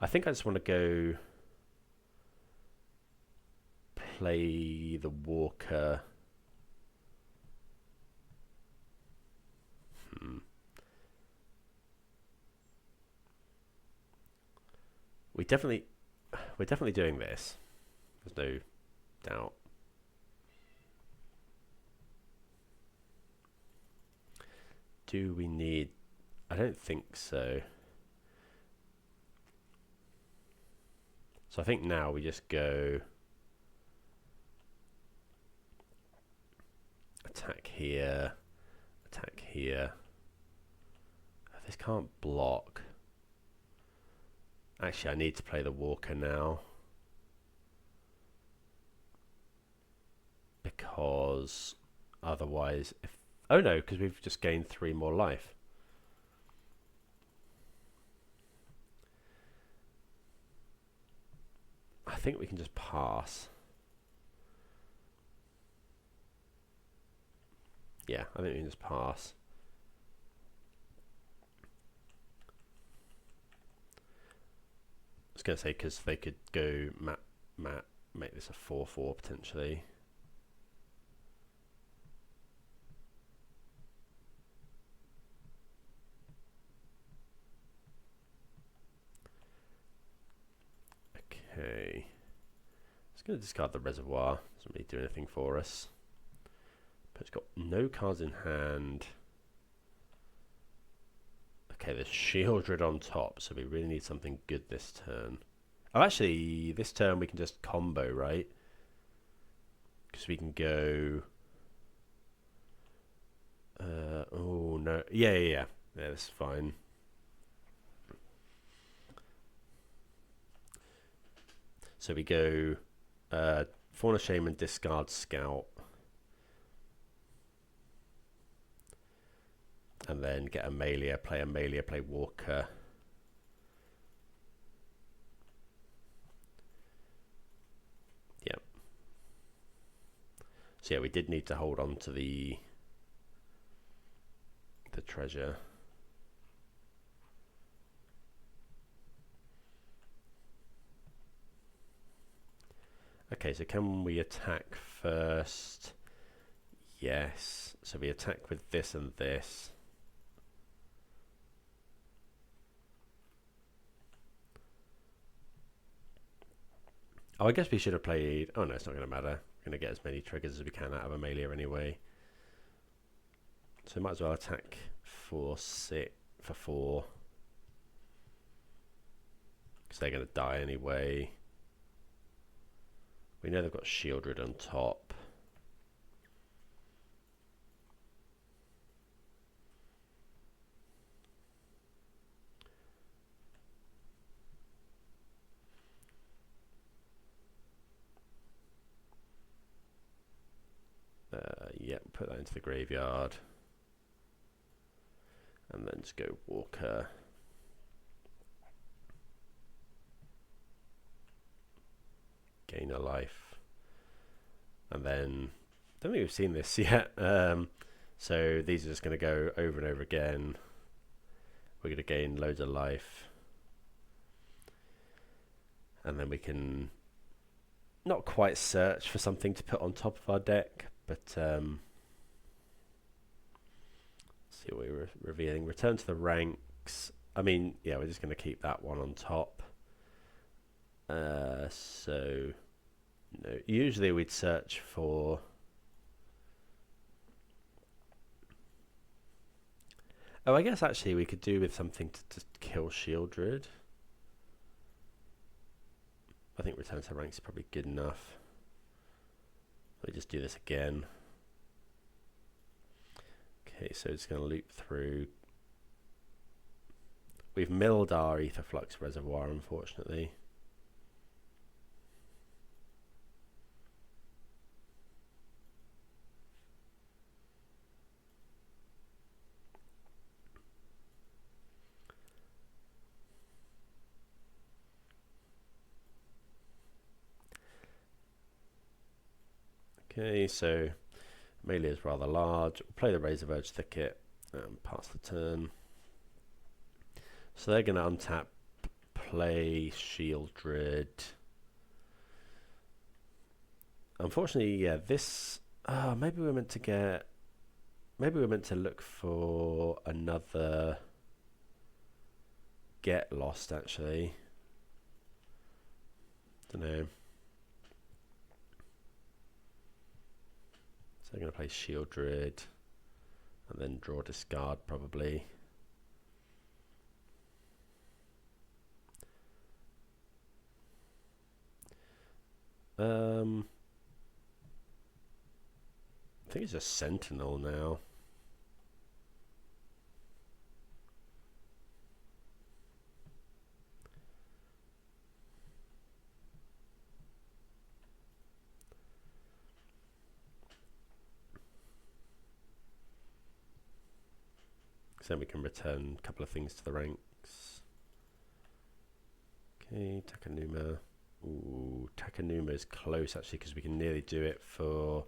I think I just want to go play the Walker. We're definitely doing this. There's no doubt. Do we need... I don't think so. So I think now we just go attack here, attack here. This can't block. Actually, I need to play the Walker now. Because otherwise, if... Oh no, because we've just gained 3 more life. I think we can just pass. Yeah, I think we can just pass. I was going to say, because they could go make this a 4-4 potentially. Okay. Just going to discard the Reservoir. Doesn't really do anything for us. But it's got no cards in hand. Okay, there's Shieldred on top, so we really need something good this turn. Oh, actually, this turn we can just combo, right? So we can go... oh, no. Yeah, that's fine. So we go Fauna Shaman, discard Scout. And then get Amalia, play Walker. Yep. So yeah, we did need to hold on to the treasure. Okay, so can we attack first? Yes. So we attack with this and this. Oh, I guess we should have played... Oh, no, it's not going to matter. We're going to get as many triggers as we can out of Amalia anyway. So might as well attack for 4. Because they're going to die anyway. We know they've got Shieldred on top. Yep, put that into the graveyard. And then just go Walker. Gain a life. And then, I don't think we've seen this yet. So these are just going to go over and over again. We're going to gain loads of life. And then we can not quite search for something to put on top of our deck, but see what we're revealing. Return to the ranks. I mean, yeah, we're just going to keep that one on top. So, no, usually we'd search for... Oh, I guess actually we could do with something to kill Shieldred. I think return to ranks is probably good enough. Let me just do this again. Okay, so it's going to loop through. We've milled our Aetherflux reservoir, unfortunately. Okay, so Amalia is rather large. We'll play the Razorverge Thicket and pass the turn. So they're going to untap, play Shieldred. Unfortunately, yeah, this... maybe we're meant to get... Maybe we're meant to look for another Get Lost, actually. Don't know. So I'm going to play Shieldred and then draw discard probably. I think it's a Sentinel now. So then we can return a couple of things to the ranks. Okay, Takanuma. Ooh, Takanuma is close actually because we can nearly do it for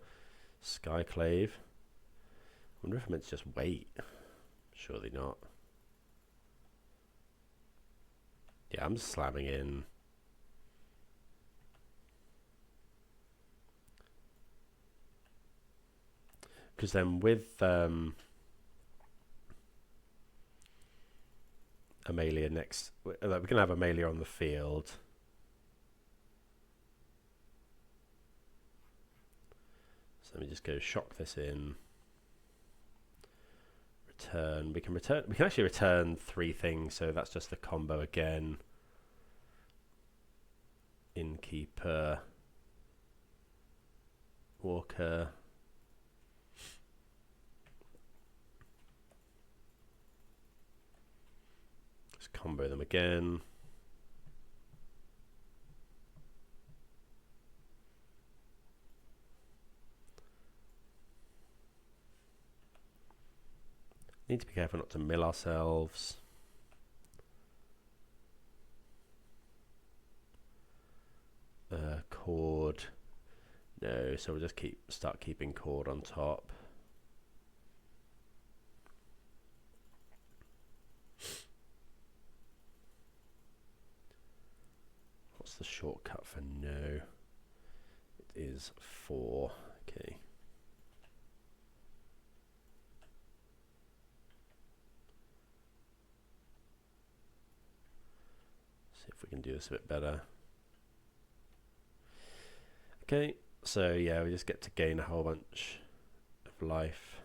Skyclave. I wonder if I'm meant to just wait. Surely not. Yeah, I'm just slamming in. Because then with Amalia next, we're going to have Amalia on the field. So let me just go shock this in. Return. We can actually return 3 things, so that's just the combo again. Innkeeper. Walker. Let's combo them again. Need to be careful not to mill ourselves. Cord. No, so we'll just start keeping cord on top. What's the shortcut for no? It is 4. Okay. See if we can do this a bit better. Okay, so yeah, we just get to gain a whole bunch of life.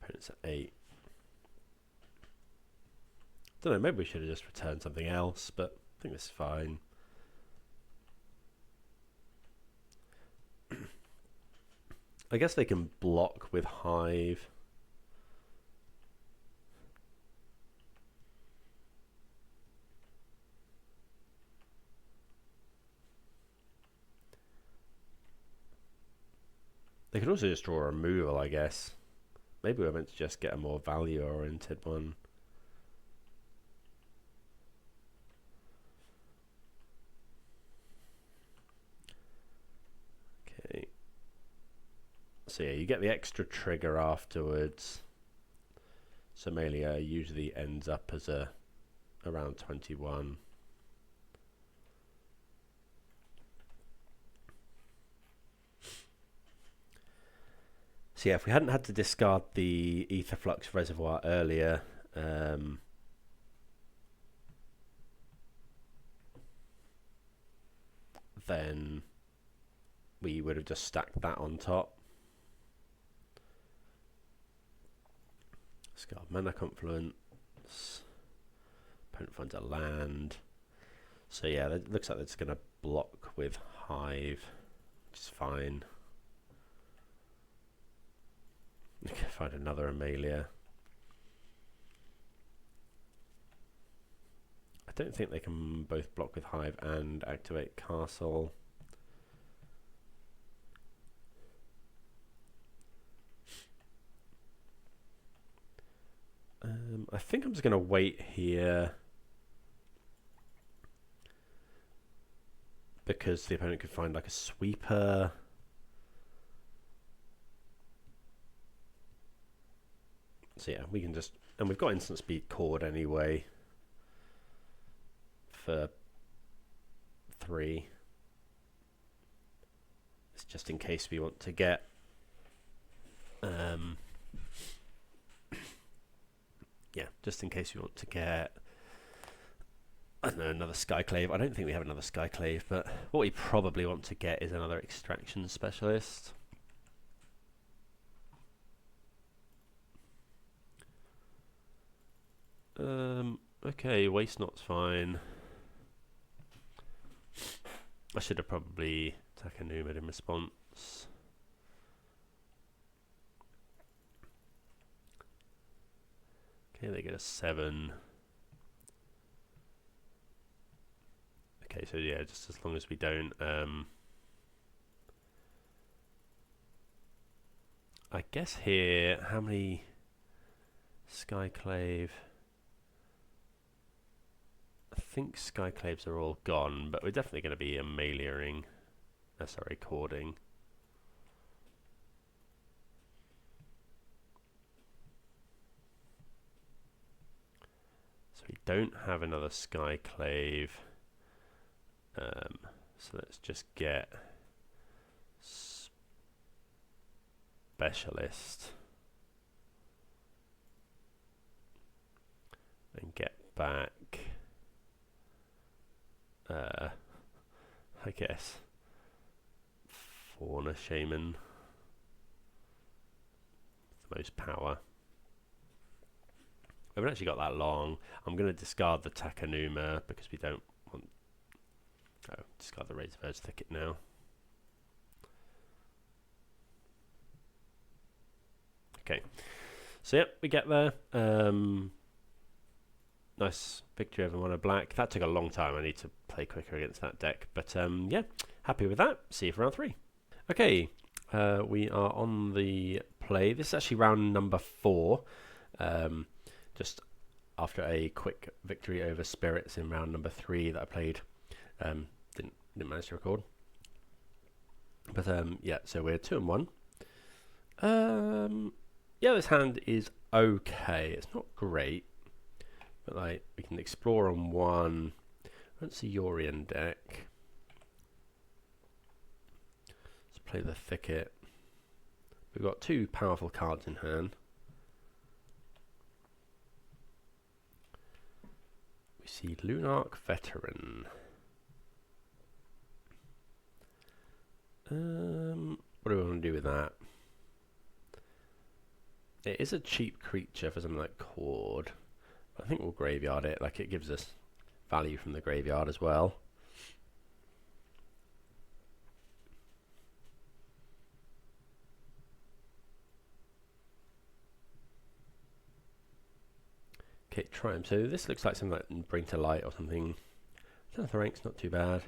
Opponent's at 8. Don't know, maybe we should have just returned something else, but I think this is fine. I guess they can block with Hive. They could also just draw a removal, I guess. Maybe we're meant to just get a more value-oriented one. Okay. So yeah, you get the extra trigger afterwards. So Amalia usually ends up as around 21. So yeah, if we hadn't had to discard the Ether Flux Reservoir earlier, then we would have just stacked that on top. Discard Mana Confluence. Opponent finds a land. So yeah, it looks like it's going to block with Hive, which is fine. We can find another Amalia. I don't think they can both block with Hive and activate Castle. I think I'm just going to wait here because the opponent could find like a sweeper. So yeah, we can just, and we've got instant speed cord anyway for 3. It's just in case we want to get yeah, just in case we want to get, I don't know, another Skyclave. I don't think we have another Skyclave, but what we probably want to get is another extraction specialist. Okay, Waste Not's fine. I should have probably taken Numid in response. Okay, they get a 7. Okay, so yeah, just as long as we don't I guess here, how many Skyclave? I think Skyclaves are all gone, but we're definitely going to be Amaliaing, sorry, cording. So we don't have another Skyclave. So let's just get Specialist and get back I guess Fauna Shaman with the most power. We haven't actually got that long. I'm going to discard the Takanuma because we don't want... Oh, discard the Razorbird's Thicket now. Okay. So, yep, we get there. Nice victory over mono black. That took a long time. I need to play quicker against that deck. But, yeah, happy with that. See you for round 3. Okay, we are on the play. This is actually round number 4. Just after a quick victory over Spirits in round number 3 that I played. Didn't manage to record. But yeah, so we're 2-1. Yeah, this hand is okay. It's not great, but like we can explore on 1. Let's see Yorion deck. Let's play the Thicket. We've got 2 powerful cards in hand. We see Lunarch Veteran. What do we want to do with that? It is a cheap creature for something like Cord. I think we'll graveyard it. Like, it gives us value from the graveyard as well. Okay, try him. So this looks like something like Bring to Light or something. The rank's not too bad.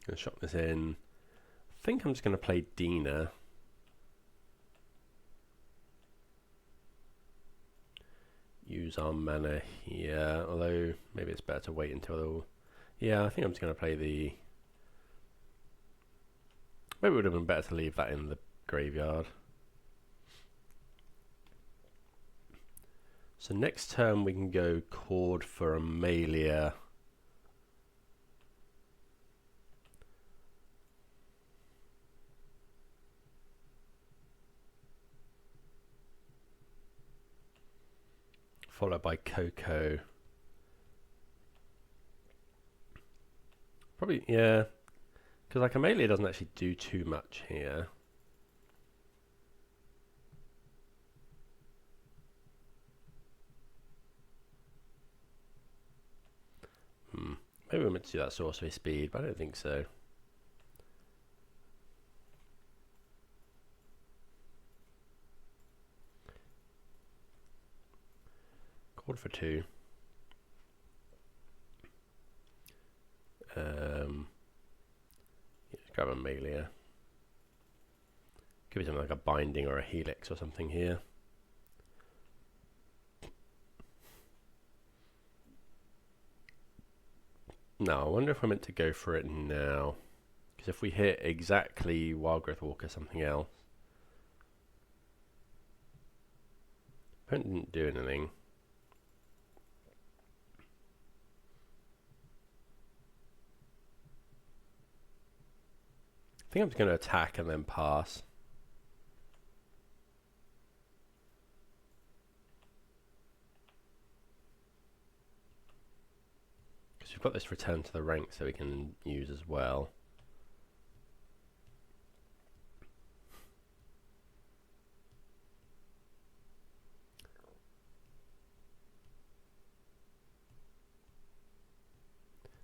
Gonna shop this in. I think I'm just gonna play Dina. Use our mana here, although maybe it's better to wait until... Yeah, I think I'm just going to play the... Maybe it would have been better to leave that in the graveyard. So next turn we can go Cord for Amalia. Followed by Coco. Probably, yeah. Because like Amalia doesn't actually do too much here. Maybe we're meant to do that sorcery speed, but I don't think so. Cord for 2. Let's grab Amalia. Could be something like a Binding or a Helix or something here. No, I wonder if we're meant to go for it now. Because if we hit exactly Wildgrowth Walker something else. Opponent didn't do anything. I think I'm just going to attack and then pass. Because we've got this return to the rank so we can use as well.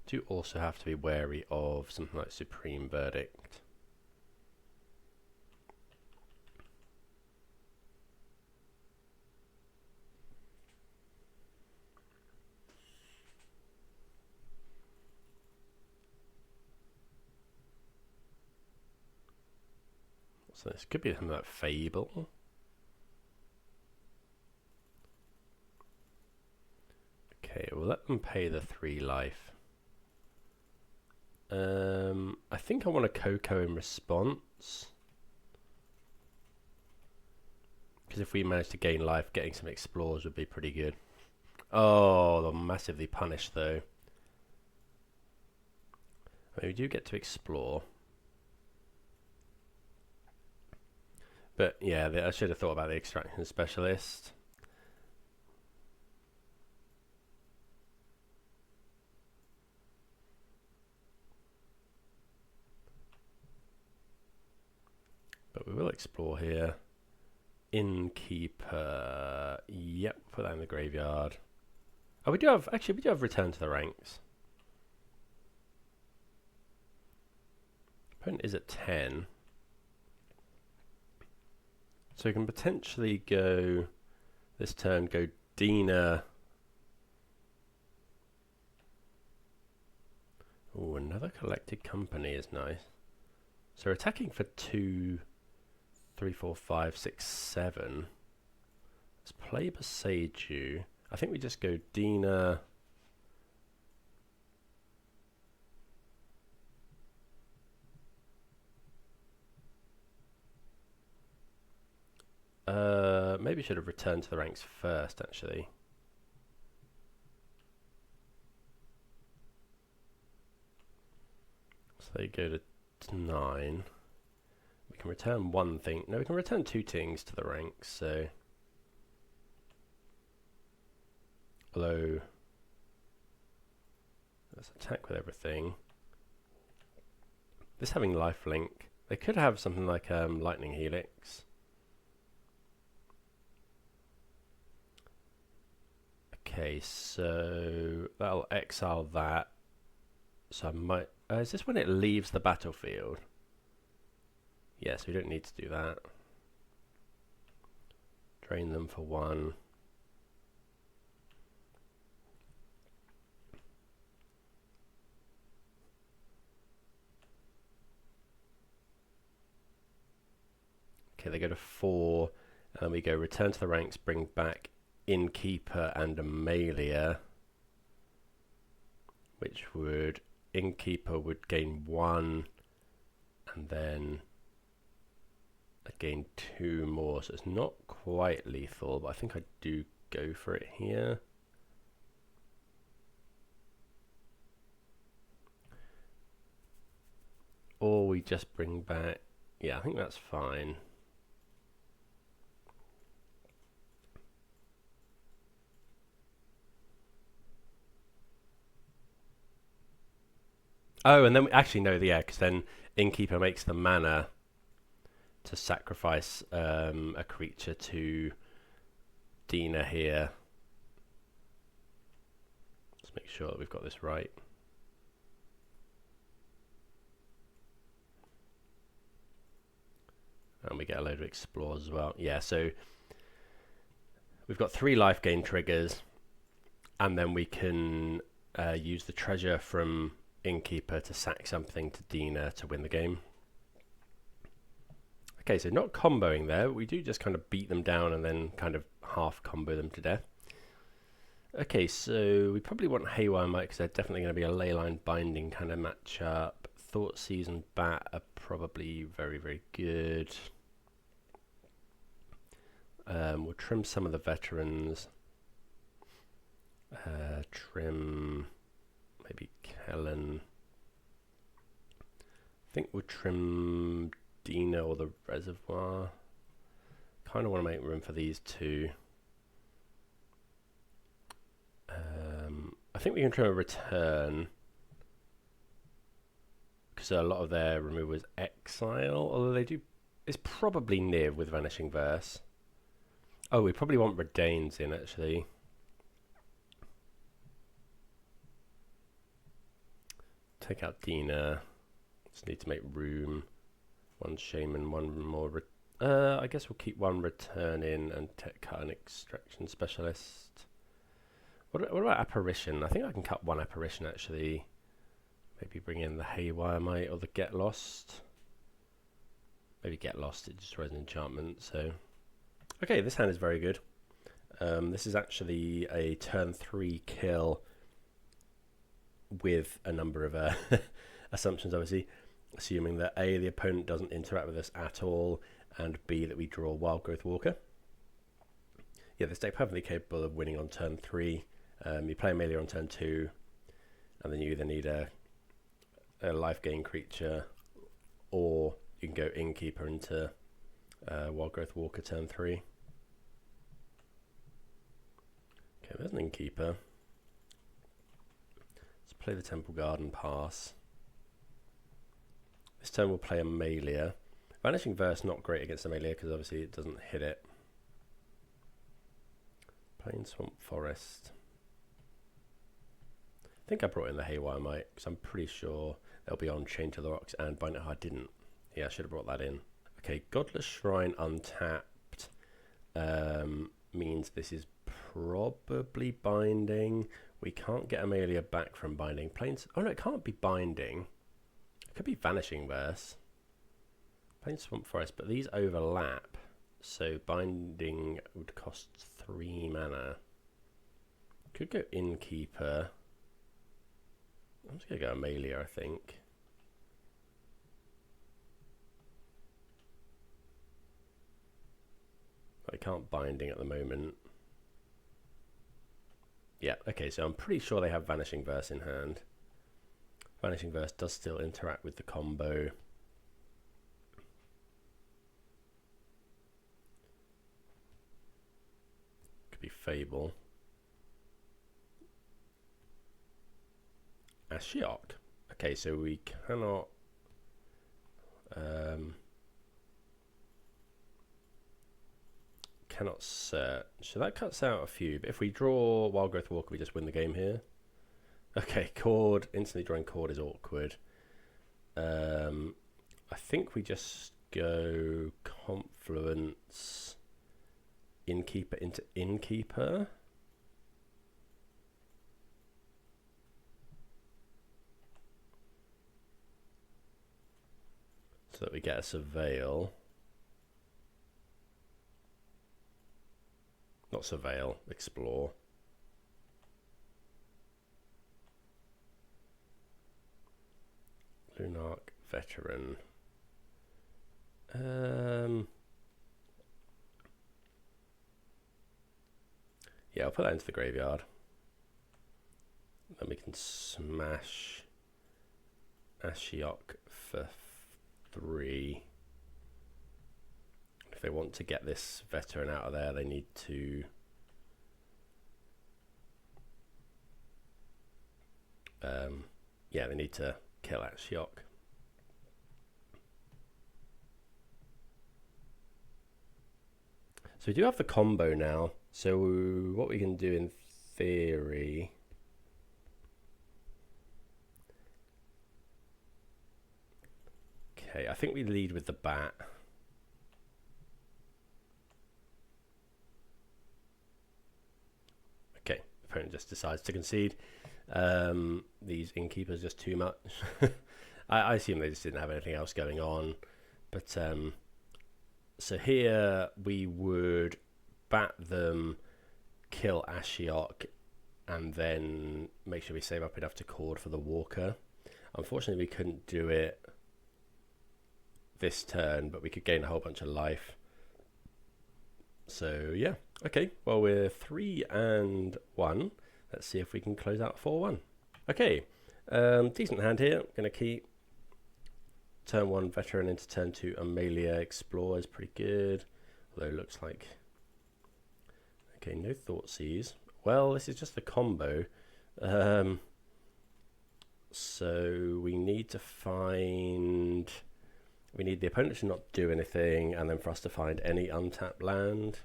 Do also have to be wary of something like Supreme Verdict. So this could be something like Fable. Okay, we'll let them pay the 3 life. I think I want a Coco in response. Because if we manage to gain life, getting some Explorers would be pretty good. Oh, they're massively punished though. I mean, we do get to explore. But yeah, I should have thought about the Extraction Specialist. But we will explore here. Innkeeper. Yep, put that in the graveyard. Oh, we do have return to the ranks. Opponent is at 10. So we can potentially go this turn, go Dina. Oh, another collected company is nice. So we're attacking for 2, 3, 4, 5, 6, 7. Let's play Beseiju. I think we just go Dina. Maybe should have returned to the ranks first, actually. So they go to 9. We can return one thing. No, we can return 2 things to the ranks, so... Although... Let's attack with everything. This having lifelink. They could have something like Lightning Helix. Okay, so that'll exile that. So I might... is this when it leaves the battlefield? Yes, we don't need to do that. Drain them for 1. Okay, they go to 4, and then we go return to the ranks, bring back Innkeeper and Amalia, which would... Innkeeper would gain 1, and then I gain 2 more, so it's not quite lethal, but I think I do go for it here. Or we just bring back... Yeah, I think that's fine. Oh, and then we actually no, yeah, because then Innkeeper makes the mana to sacrifice a creature to Dina here. Let's make sure that we've got this right. And we get a load of explores as well. Yeah, so we've got 3 life gain triggers, and then we can use the treasure from Innkeeper to sack something to Dina to win the game. Okay, so not comboing there. We do just kind of beat them down and then kind of half combo them to death. Okay, so we probably want Haywire Might because they're definitely going to be a Leyline Binding kind of matchup. Thoughtseize and Bat are probably very, very good. We'll trim some of the veterans. Trim maybe Kellen. I think we'll trim Dina or the Reservoir. Kind of want to make room for these 2. I think we can trim a return because a lot of their removal is exile, although they do... It's probably Niv with Vanishing Verse. Oh, we probably want Redains in, actually. Take out Dina. Just need to make room. 1 Shaman, 1 more... I guess we'll keep 1 return in and cut an Extraction Specialist. What about Apparition? I think I can cut 1 Apparition, actually. Maybe bring in the Haywire Might or the Get Lost. Maybe Get Lost, it destroys an enchantment, so... Okay, this hand is very good. This is actually a turn 3 kill with a number of assumptions, obviously. Assuming that A, the opponent doesn't interact with us at all, and B, that we draw Wildgrowth Walker. Yeah, this deck perfectly capable of winning on turn 3. You play Amalia on turn 2, and then you either need a life gain creature, or you can go Innkeeper into Wildgrowth Walker turn 3. Okay, there's an Innkeeper. Let's play the Temple Garden pass. This turn we'll play Amalia. Vanishing Verse not great against Amalia because obviously it doesn't hit it. Plain Swamp Forest. I think I brought in the Haywire Mite because I'm pretty sure they'll be on Chain to the Rocks and Bind It Hard didn't. Yeah, I should have brought that in. Okay, Godless Shrine untapped means this is probably binding. We can't get Amalia back from binding. Plains. Oh no, it can't be binding. It could be Vanishing Verse. Plain Swamp Forest, but these overlap. So binding would cost 3 mana. Could go Innkeeper. I'm just gonna go Amalia, I think. I can't binding at the moment. Yeah, okay, so I'm pretty sure they have Vanishing Verse in hand. Vanishing Verse does still interact with the combo. Could be Fable. Ashiok. Okay, so we cannot... cannot search. So that cuts out a few. But if we draw Wildgrowth Walker, we just win the game here. Okay, Cord. Instantly drawing Cord is awkward. I think we just go Confluence, Innkeeper into Innkeeper. So that we get a Surveil. Not Surveil, Explore. Lunarch, Veteran. Yeah, I'll put that into the graveyard. Then we can smash Ashiok for 3. If they want to get this Veteran out of there, they need to yeah, they need to kill Ashiok. So we do have the combo now. So what we can do in theory... Okay, I think we lead with the bat. Okay, opponent just decides to concede. These Innkeepers just too much. I assume they just didn't have anything else going on. But so here we would bat them, kill Ashiok, and then make sure we save up enough to Cord for the Walker. Unfortunately, we couldn't do it this turn, but we could gain a whole bunch of life. So yeah, okay, well we're 3-1. Let's see if we can close out 4-1. Okay, decent hand here. Going to keep turn 1 Veteran into turn 2 Amalia. Explore is pretty good, although it looks like... Okay, no Thoughtseize. Well, this is just the combo. So we need to find... We need the opponent to not do anything, and then for us to find any untapped land.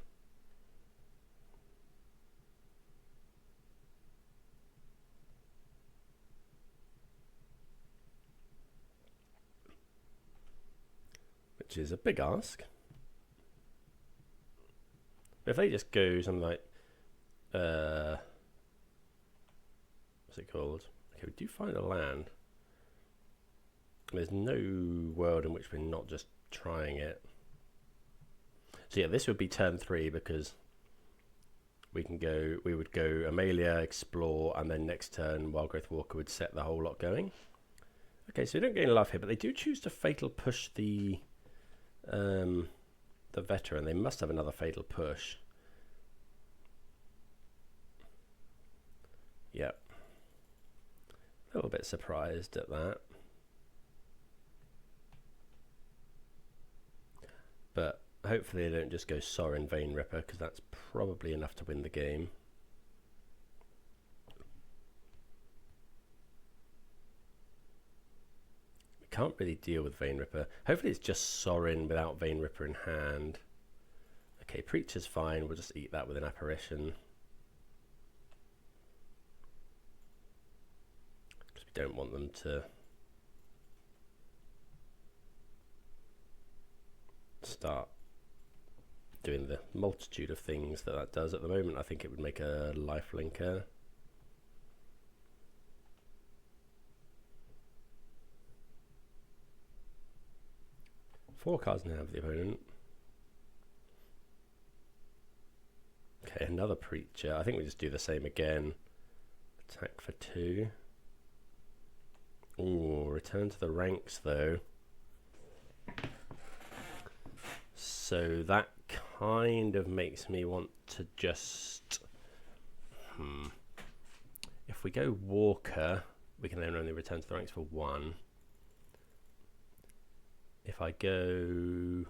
Which is a big ask. But if they just go something like... what's it called? Okay, we do find a land. There's no world in which we're not just trying it. So yeah, this would be turn 3 because we would go Amalia, Explore, and then next turn Wildgrowth Walker would set the whole lot going. Okay, so we don't gain life here, but they do choose to Fatal Push the Veteran. They must have another Fatal Push. Yep. A little bit surprised at that. But hopefully they don't just go Sorin Vein Ripper, because that's probably enough to win the game. We can't really deal with Vein Ripper. Hopefully it's just Sorin without Vein Ripper in hand. Okay, Preacher's fine. We'll just eat that with an Apparition. don't want them to start doing the multitude of things that that does at the moment. I think it would make a lifelinker. Four cards now of the opponent. Okay, another preacher. I think we just do the same again. Attack for 2. Ooh, return to the ranks though. So that kind of makes me want to just... If we go Walker, we can then only return to the ranks for 1. If I go...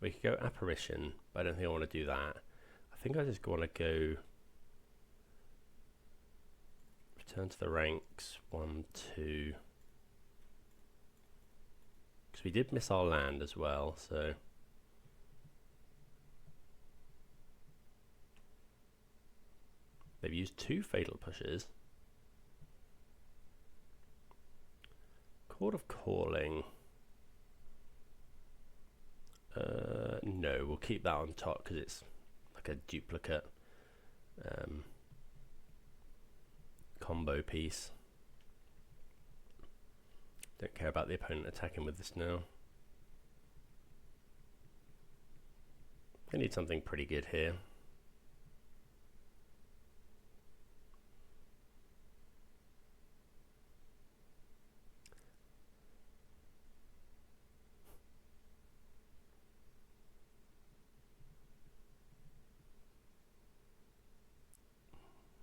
We could go Apparition, but I don't think I want to do that. I think I just want to go... Return to the ranks, 1, 2... Because we did miss our land as well, so... They've used 2 Fatal Pushes. Chord of Calling. No, we'll keep that on top because it's like a duplicate combo piece. Don't care about the opponent attacking with this now. I need something pretty good here.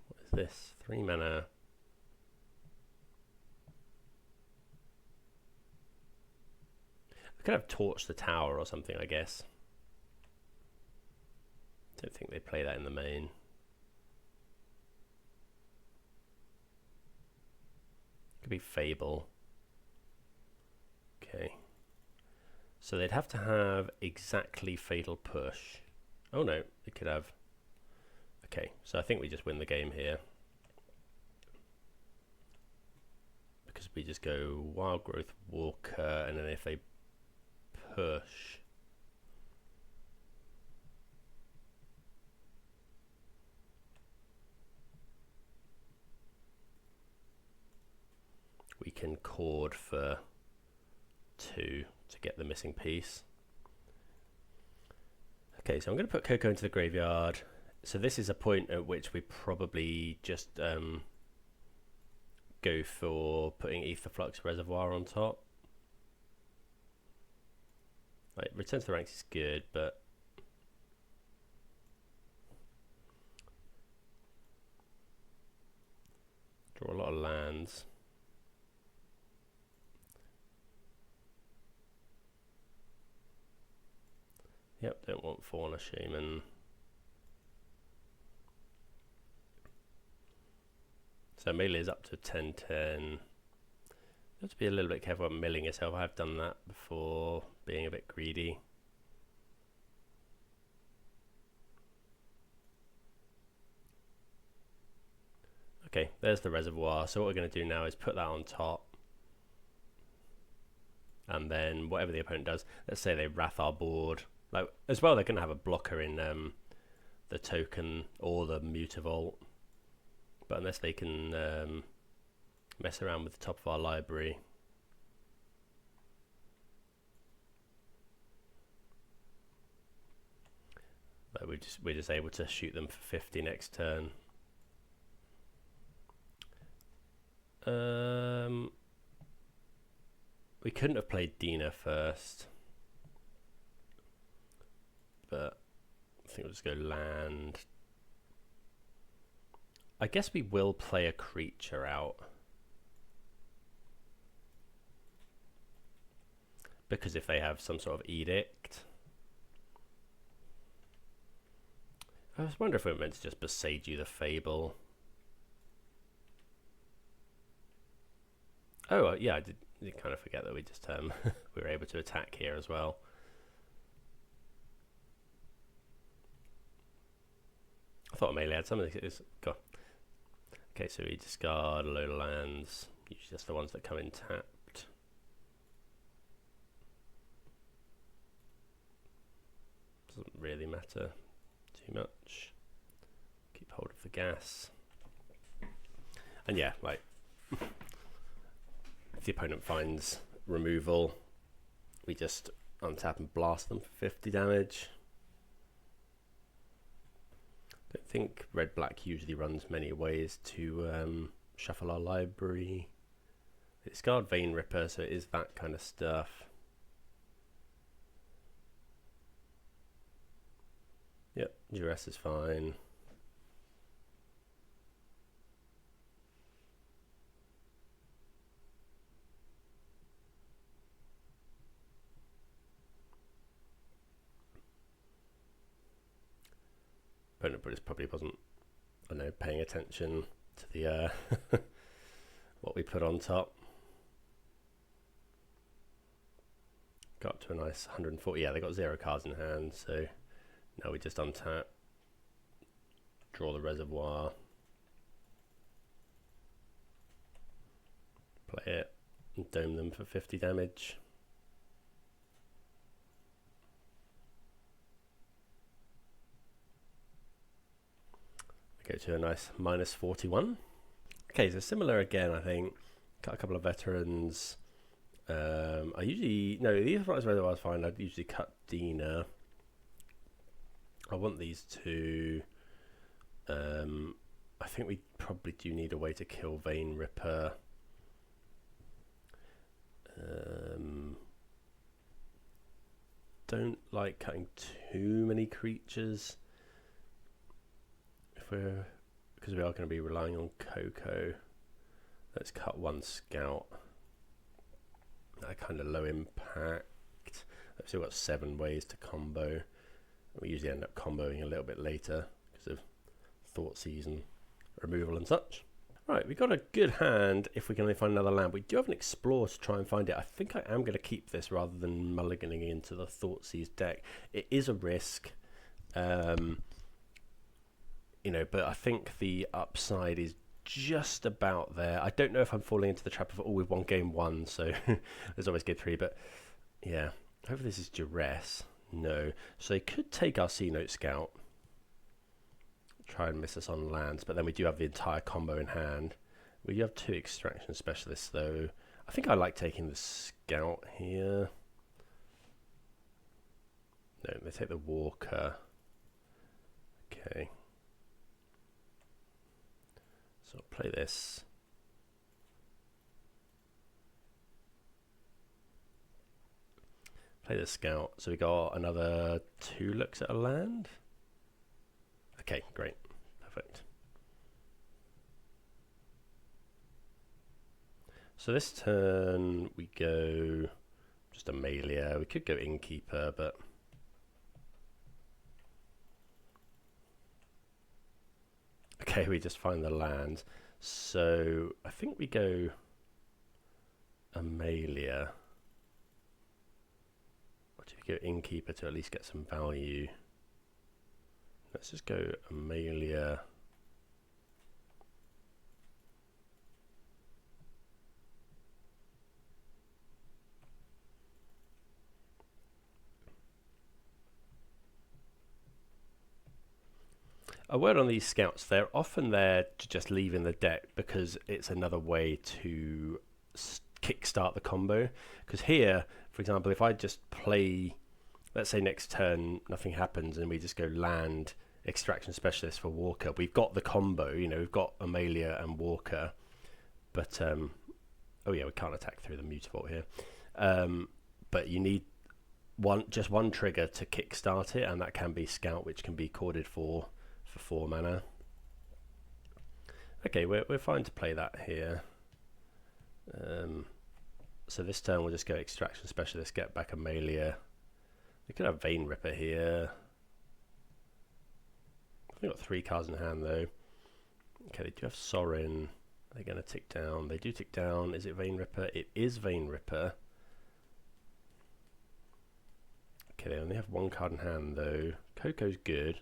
What is this? 3 mana. I could have torched the tower or something, I guess. Don't think they play that in the main. Could be Fable. Okay. So they'd have to have exactly Fatal Push. Oh no, they could have... Okay, so I think we just win the game here. Because we just go Wild Growth Walker, and then if they push... we can chord for 2 to get the missing piece. Okay, so I'm going to put Coco into the graveyard. So this is a point at which we probably just go for putting Aetherflux Reservoir on top. Like, Return to the Ranks is good, but draw a lot of lands. Yep, don't want Fauna Shaman. So melee is up to 10-10. You have to be a little bit careful about milling yourself. I've done that before, being a bit greedy. Okay, there's the reservoir. So what we're going to do now is put that on top. And then whatever the opponent does, let's say they wrath our board. Like, as well, they're going to have a blocker in the token or the Mutavault. But unless they can mess around with the top of our library. But we're just able to shoot them for 50 next turn. We couldn't have played Dina first. But I think we'll just go land. I guess we will play a creature out. Because if they have some sort of edict. I was wondering if we were meant to just Boseiju the Fable. Oh, yeah, I did kind of forget that we just we were able to attack here as well. I thought Amalia had some of these. Okay, so we discard a load of lands, usually just the ones that come in tapped. Doesn't really matter too much. Keep hold of the gas. And yeah, like, if the opponent finds removal, we just untap and blast them for 50 damage. Don't think red-black usually runs many ways to shuffle our library. They discard Vein Ripper, so it is that kind of stuff. Yep, duress is fine. Opponent probably wasn't, I don't know, paying attention to the what we put on top. Got up to a nice 140. Yeah, they got 0 cards in hand, so now we just untap, draw the reservoir, play it, and dome them for 50 damage. Go to a nice minus 41. Okay, so similar again, I think. Got a couple of veterans. I usually, no, these reservoirs fine. I'd usually cut Dina. I want these two. I think we probably do need a way to kill Vein Ripper. Don't like cutting too many creatures. Because we are going to be relying on Coco. Let's cut 1 scout. That kind of low impact. I've still got 7 ways to combo. We usually end up comboing a little bit later because of Thoughtseize and removal and such. Right, we've got a good hand if we can only find another land. We do have an Explore to try and find it. I think I am going to keep this rather than mulliganing into the Thoughtseize deck. It is a risk. You know, but I think the upside is just about there. I don't know if I'm falling into the trap of, oh, we've won game 1, so there's always game 3, but yeah. Hopefully this is duress. No. So they could take our C-Note Scout, try and miss us on lands, but then we do have the entire combo in hand. We do have 2 extraction specialists, though. I think I like taking the Scout here. No, they take the Walker. Okay. So I'll play this. Play the Scout. So we got another 2 looks at a land. Okay, great. Perfect. So this turn we go just Amalia. We could go Innkeeper, but okay, we just find the land. So I think we go Amalia. Or do we go Innkeeper to at least get some value? Let's just go Amalia. A word on these scouts, they're often there to just leave in the deck because it's another way to kickstart the combo. Because here, for example, if I just play, let's say next turn nothing happens and we just go land Extraction Specialist for Walker, we've got the combo, you know, we've got Amalia and Walker, but oh yeah, we can't attack through the Mutavault here, but you need just one trigger to kickstart it, and that can be Scout, which can be corded for 4 mana. Okay, we're fine to play that here. So this turn we'll just go Extraction Specialist, get back Amalia. We could have Vein Ripper here. They've got 3 cards in hand though. Okay, they do have Sorin. They're going to tick down. They do tick down. Is it Vein Ripper? It is Vein Ripper. Okay, they only have 1 card in hand though. Coco's good.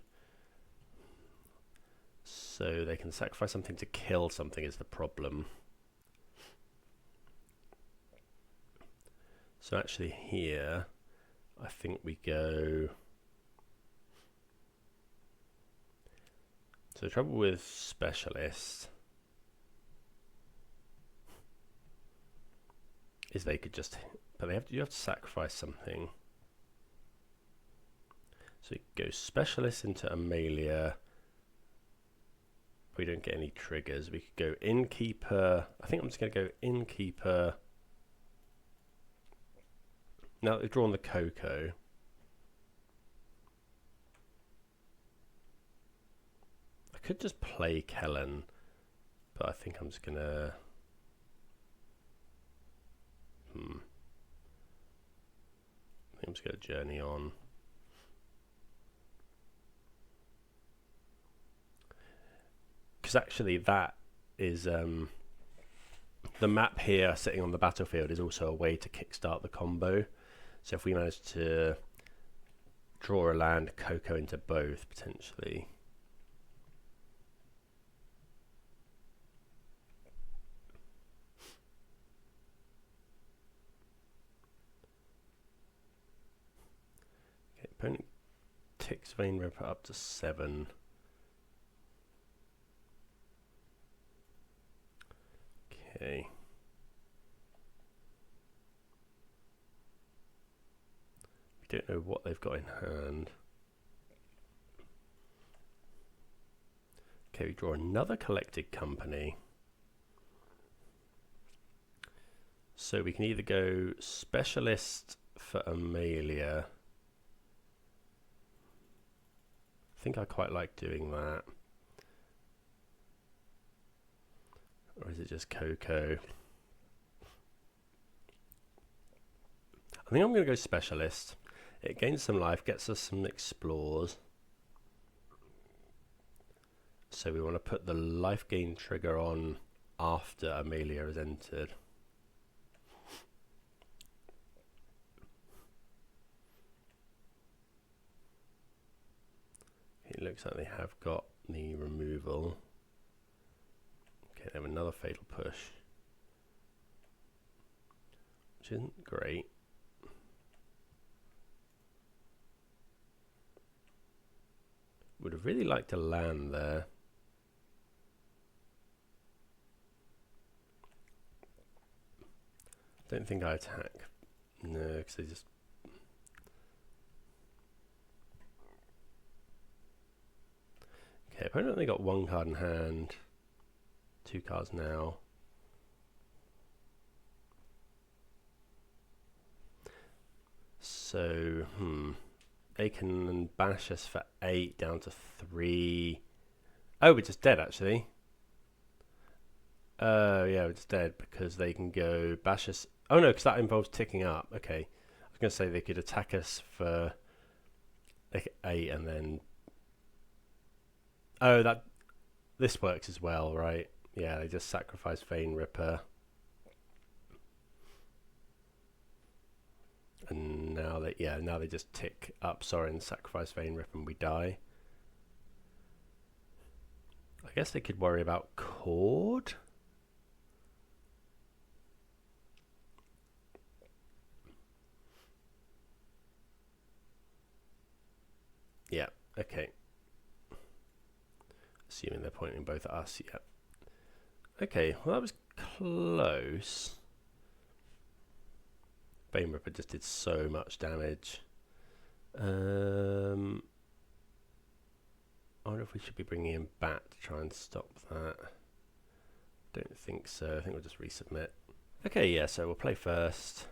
So they can sacrifice something to kill something is the problem. So actually here, I think we go... So the trouble with Specialist is they could just... But you have to sacrifice something. So you go Specialist into Amalia. We don't get any triggers. We could go Innkeeper. I think I'm just going to go Innkeeper. Now they've drawn the Coco. I could just play Kellen, but I think I'm just going to... I think I'm just going to Journey on. Because actually that is the map here sitting on the battlefield is also a way to kickstart the combo. So if we manage to draw a land, Coco into both potentially. Okay, opponent ticks Vein Ripper up to 7. Okay. We don't know what they've got in hand. Okay, we draw another Collected Company. So we can either go Specialist for Amalia. I think I quite like doing that. Or is it just Coco? I think I'm going to go Specialist. It gains some life, gets us some explores. So we want to put the life gain trigger on after Amalia has entered. It looks like they have got the removal. Okay, they have another Fatal Push, which isn't great. Would have really liked to land there. Don't think I attack. No, because they just... Okay, opponent only got 1 card in hand. 2 cards now. So, they can banish us for 8 down to 3. Oh, we're just dead actually. Yeah, we're just dead because they can go bash us. Oh no, because that involves ticking up. Okay, I was going to say they could attack us for like 8 and then... Oh, this works as well, right? Yeah, they just sacrifice Vein Ripper. And now they just tick up, sorry, and sacrifice Vein Ripper and we die. I guess they could worry about Cord. Yeah, okay. Assuming they're pointing both at us, yeah. Okay, well that was close. Vein Ripper just did so much damage. I wonder if we should be bringing him back to try and stop that. Don't think so. I think we'll just resubmit. Okay, yeah, so we'll play first.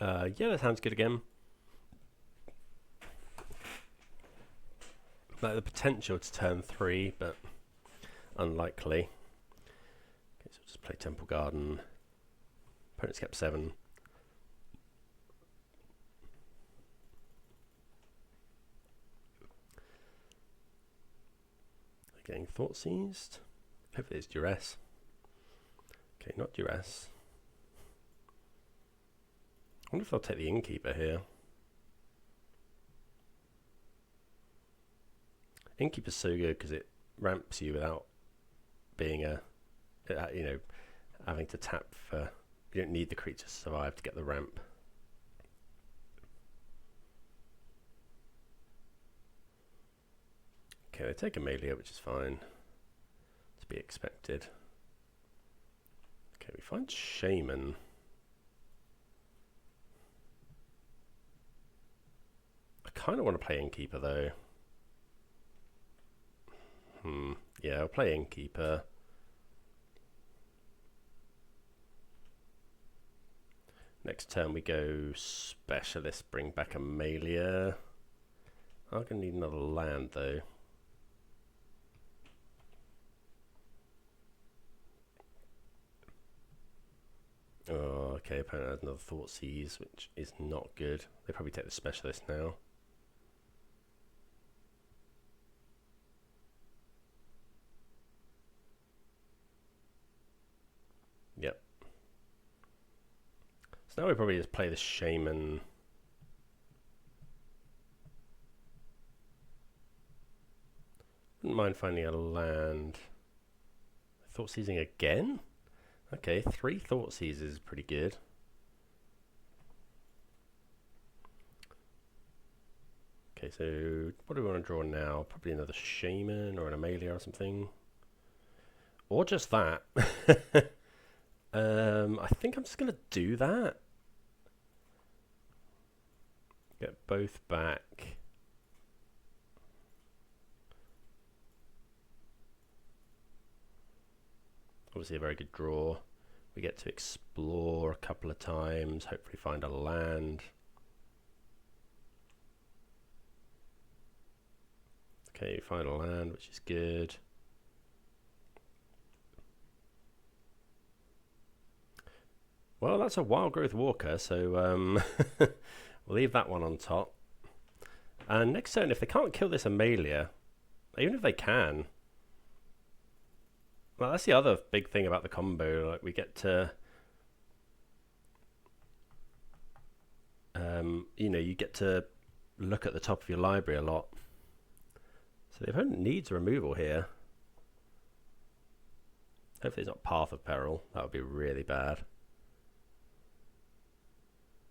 Yeah, that sounds good again. Like the potential to turn 3, but unlikely. Okay, so we'll just play Temple Garden. Opponent's kept 7. Getting Thought Seized. Hopefully it's Duress. Okay, not Duress. I wonder if they'll take the Innkeeper here. Innkeeper's so good because it ramps you without being having to tap for. You don't need the creature to survive to get the ramp. Okay, they take Amalia, which is fine. To be expected. Okay, we find Shaman. I kind of want to play Innkeeper though. Yeah, I'll play Innkeeper. Next turn we go Specialist, bring back Amalia. I'm going to need another land though. Oh, okay, opponent has another Thoughtseize, which is not good. They probably take the Specialist now. Yep. So now we probably just play the Shaman. Wouldn't mind finding a land. Thoughtseizing again? Okay, 3 Thoughtseizes is pretty good. Okay, so what do we want to draw now? Probably another Shaman or an Amalia or something. Or just that. I think I'm just going to do that. Get both back. Obviously a very good draw. We get to explore a couple of times, hopefully find a land. Okay, find a land, which is good. Well, that's a Wild Growth Walker, so we'll leave that one on top. And next turn, if they can't kill this Amalia, even if they can, well, that's the other big thing about the combo. Like we get to, you get to look at the top of your library a lot. So the opponent needs removal here. Hopefully it's not Path of Peril. That would be really bad.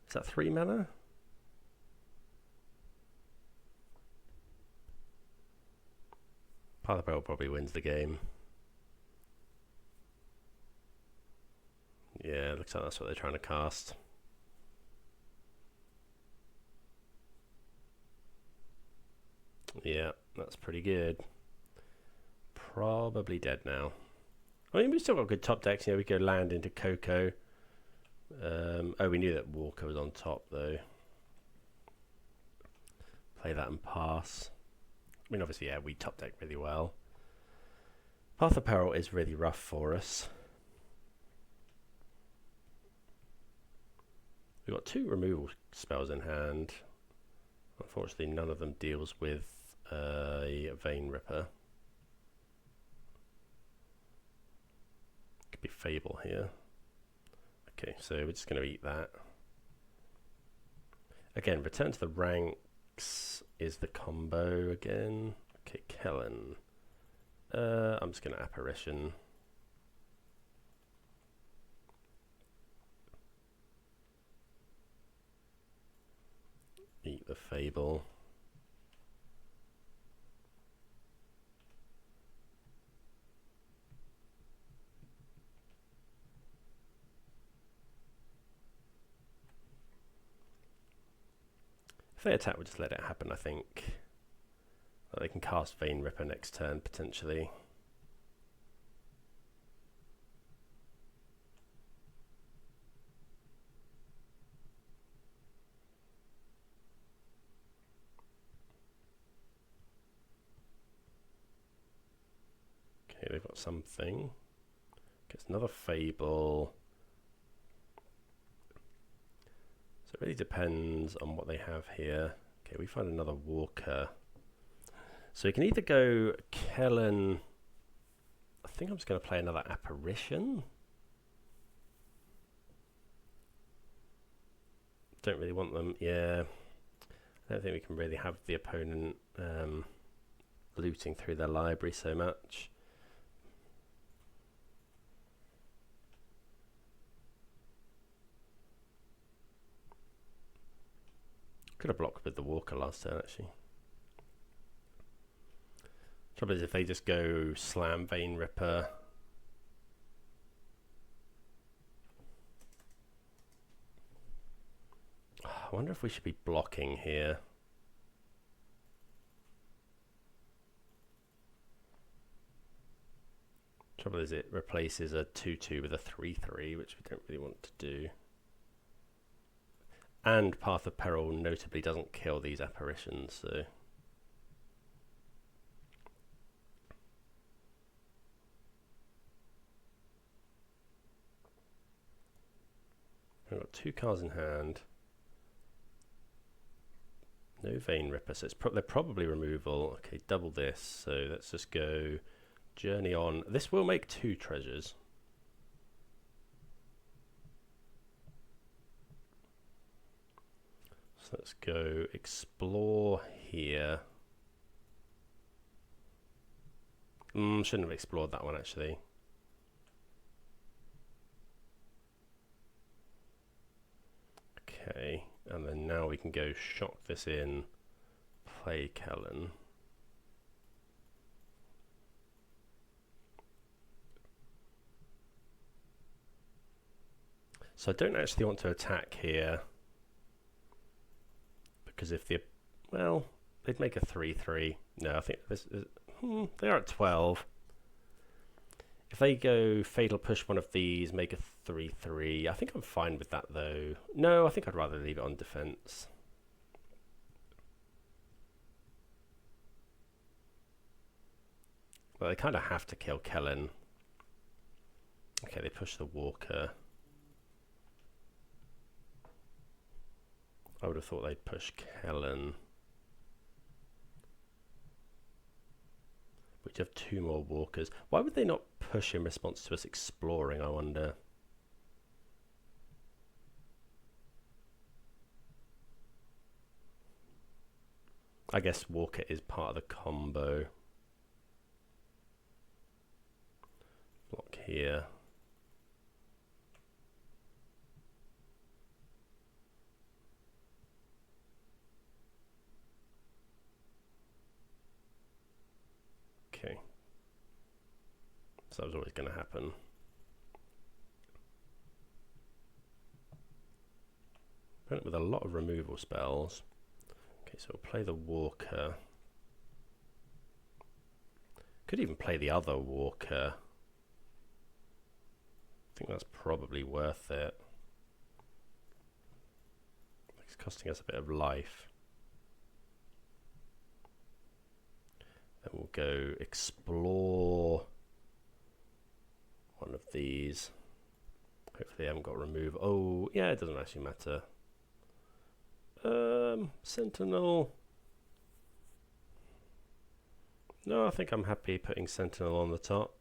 Is that 3 mana? Path of Peril probably wins the game. Yeah, looks like that's what they're trying to cast. Yeah, that's pretty good. Probably dead now. I mean, we've still got good top decks. We go land into Coco. Oh, we knew that Walker was on top, though. Play that and pass. I mean, obviously, yeah, we top deck really well. Path of Peril is really rough for us. We've got 2 removal spells in hand. Unfortunately, none of them deals with a Vein Ripper. Could be Fable here. Okay, so we're just going to eat that. Again, Return to the Ranks is the combo again. Okay, Kellen. I'm just going to Apparition. Eat the Fable. If they attack, we'll just let it happen, I think. They can cast Vein Ripper next turn, potentially. Okay, they've got something. Gets another Fable. So it really depends on what they have here. Okay, we find another Walker. So we can either go Kellen. I think I'm just going to play another Apparition. Don't really want them. Yeah. I don't think we can really have the opponent looting through their library so much. Could have blocked with the Walker last turn, actually. Trouble is, if they just go Slam, Vein Ripper... I wonder if we should be blocking here. Trouble is, it replaces a 2-2 with a 3-3, which we don't really want to do. And Path of Peril notably doesn't kill these apparitions, so... I've got 2 cards in hand. No Vein Ripper, so they're probably removal. Okay, double this, so let's just go Journey On. This will make 2 treasures. So let's go Explore here. Shouldn't have explored that one, actually. Okay, and then now we can go shock this in, play Kellen. So I don't actually want to attack here, because if the, well, they'd make a 3-3. No, I think this is, they are at 12. If they go Fatal Push one of these, make a 3-3, I think I'm fine with that though. No, I think I'd rather leave it on defense. Well, they kind of have to kill Kellen. Okay, they push the Walker. I would have thought they'd push Kellen. We'd have 2 more Walkers. Why would they not push in response to us exploring, I wonder? I guess Walker is part of the combo. Block here. Okay. So that was always going to happen. Went with a lot of removal spells. Okay, so we'll play the Walker. Could even play the other Walker. I think that's probably worth it. It's costing us a bit of life. Then we'll go explore one of these. Hopefully they haven't got remove. Oh, yeah, it doesn't actually matter. Sentinel. No, I think I'm happy putting Sentinel on the top.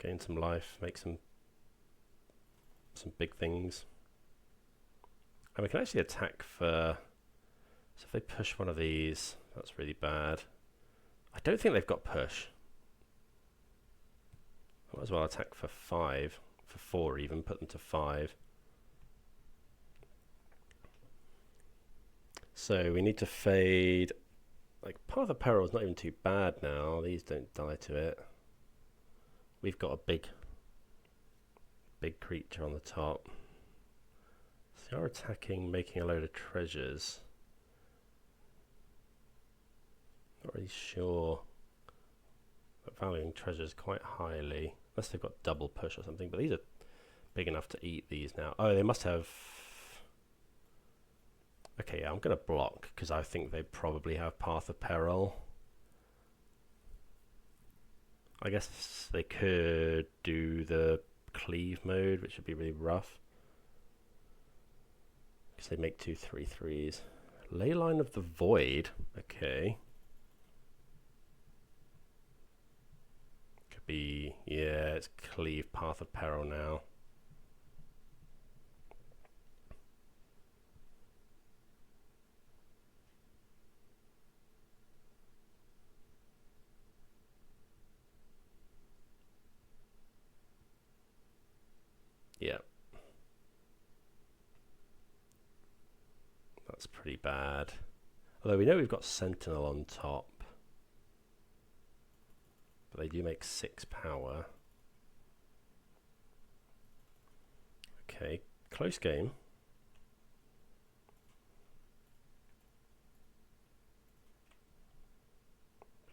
Gain some life, make some big things. And we can actually attack for... So if they push one of these, that's really bad. I don't think they've got push. I might as well attack for 5. For 4 even, put them to 5. So we need to fade... Like, Path of Peril is not even too bad now. These don't die to it. We've got a big creature on the top. So they are attacking, making a load of treasures. Not really sure. But valuing treasures quite highly. Unless they've got double push or something. But these are big enough to eat these now. Oh, they must have... Okay, yeah, I'm going to block. Because I think they probably have Path of Peril. I guess they could do the cleave mode, which would be really rough. Because they make 2 3/3s. Leyline of the Void. Okay. Could be, yeah, it's cleave Path of Peril now. That's pretty bad. Although we know we've got Sentinel on top. But they do make 6 power. Okay, close game.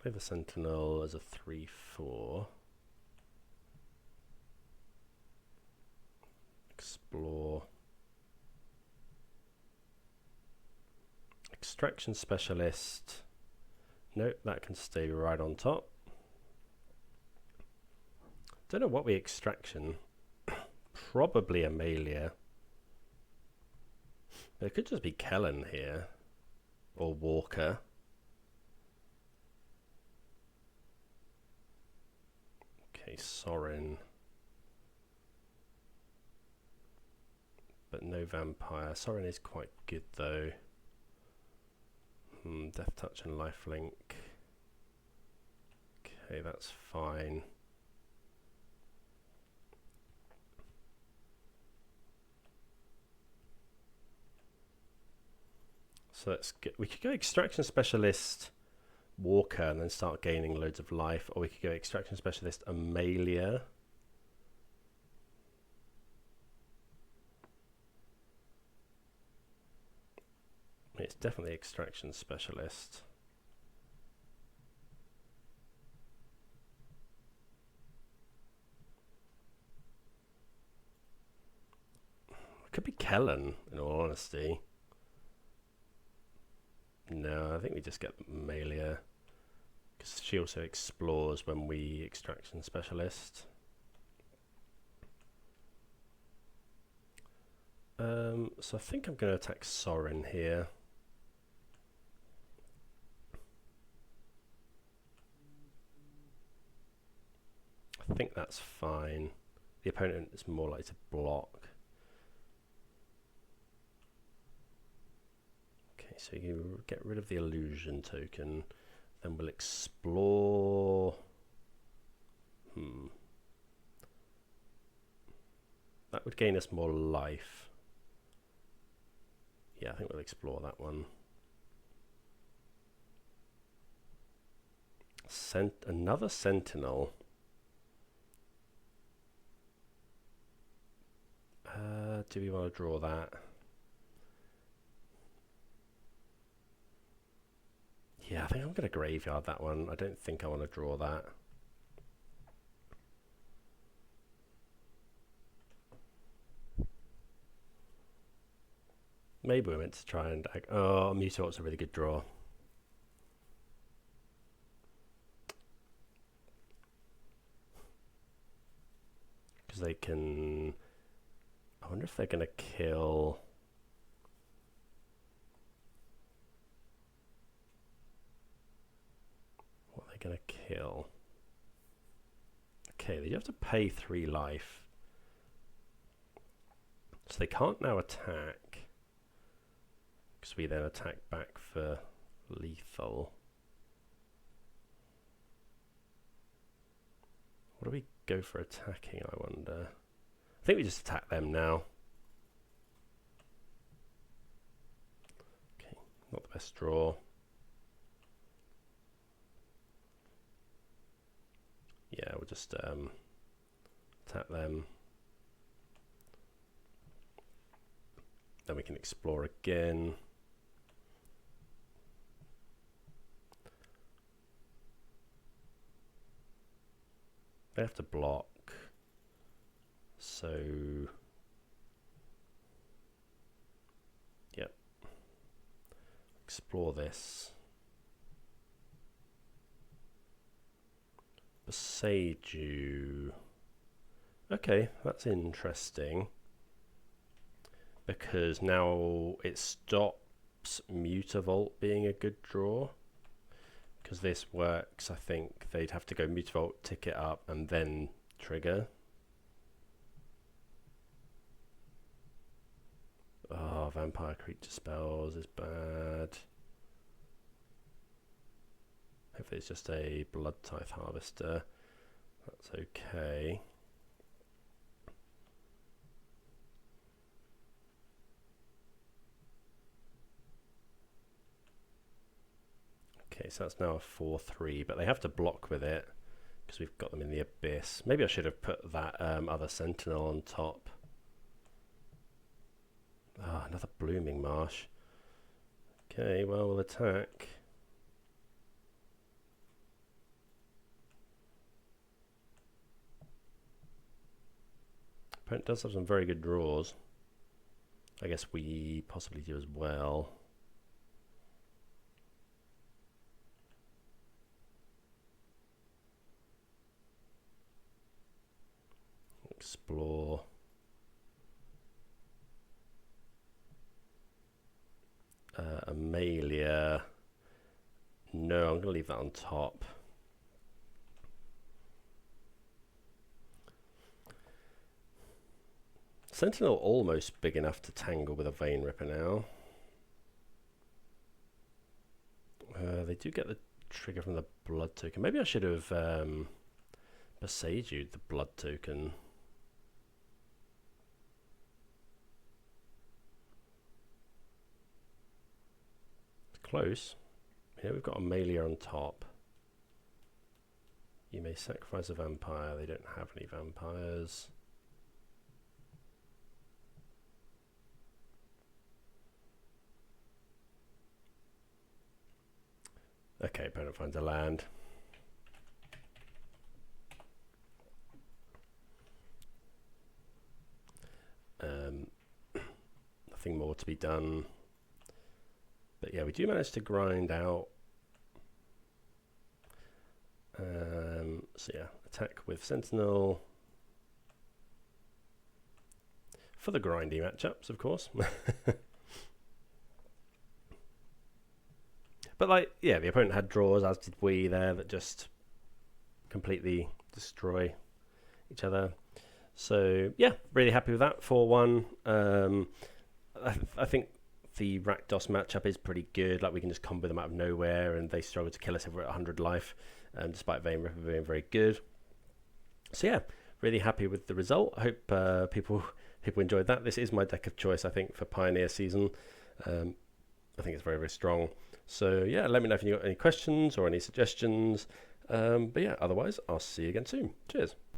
Play the Sentinel as a 3/4. Explore. Extraction Specialist. Nope, that can stay right on top. Don't know what we extraction. Probably Amalia. It could just be Kellen here. Or Walker. Okay, Sorin. But no vampire. Sorin is quite good though. Death Touch and Lifelink. Okay, that's fine. So let's get, we could go Extraction Specialist Walker and then start gaining loads of life, or we could go Extraction Specialist Amalia. It's definitely Extraction Specialist. It could be Kellen, in all honesty. No, I think we just get Amalia, because she also explores when we Extraction Specialist. So I think I'm going to attack Sorin here. I think that's fine. The opponent is more likely to block. Okay, so you get rid of the illusion token, then we'll explore. That would gain us more life. Yeah, I think we'll explore that one. Another Sentinel. Do we want to draw that? Yeah, I think I'm going to graveyard that one. I don't think I want to draw that. Maybe we're meant to try and... Oh, Mutort's a really good draw. Because they can... I wonder if they're going to kill... What are they going to kill? Okay, they have to pay 3 life. So they can't now attack. Because we then attack back for lethal. What do we go for attacking, I wonder? I think we just attack them now. Okay, not the best draw. Yeah, we'll just attack them. Then we can explore again. They have to block. So, yep. Explore this. Beseiju. Okay, that's interesting. Because now it stops Mutavault being a good draw. Because this works, I think they'd have to go Mutavault, tick it up, and then trigger. Oh, Vampire Creature Spells is bad. Hopefully it's just a Blood Tithe Harvester. That's okay. Okay, so that's now a 4/3, but they have to block with it because we've got them in the abyss. Maybe I should have put that other sentinel on top. Ah, another blooming marsh. Okay, well, we'll attack. Opponent does have some very good draws. I guess we possibly do as well. Explore. Amalia. No, I'm going to leave that on top. Sentinel almost big enough to tangle with a Vein Ripper now. They do get the trigger from the blood token. Maybe I should have Besage'd the blood token. It's close. Yeah, we've got Amalia on top. You may sacrifice a vampire. They don't have any vampires. Okay, opponent finds a land. Nothing more to be done. But yeah, we do manage to grind out. So yeah, attack with Sentinel. For the grindy matchups, of course. But like, yeah, the opponent had draws, as did we there, that just completely destroy each other. So yeah, really happy with that 4-1. I think the Rakdos matchup is pretty good. Like, we can just combo them out of nowhere, and they struggle to kill us if we're at 100 life, despite Vein Ripper being very good. So yeah, really happy with the result. I hope people enjoyed that. This is my deck of choice, I think, for Pioneer season. I think it's very, very strong. So yeah, let me know if you've got any questions or any suggestions. But yeah, otherwise, I'll see you again soon. Cheers.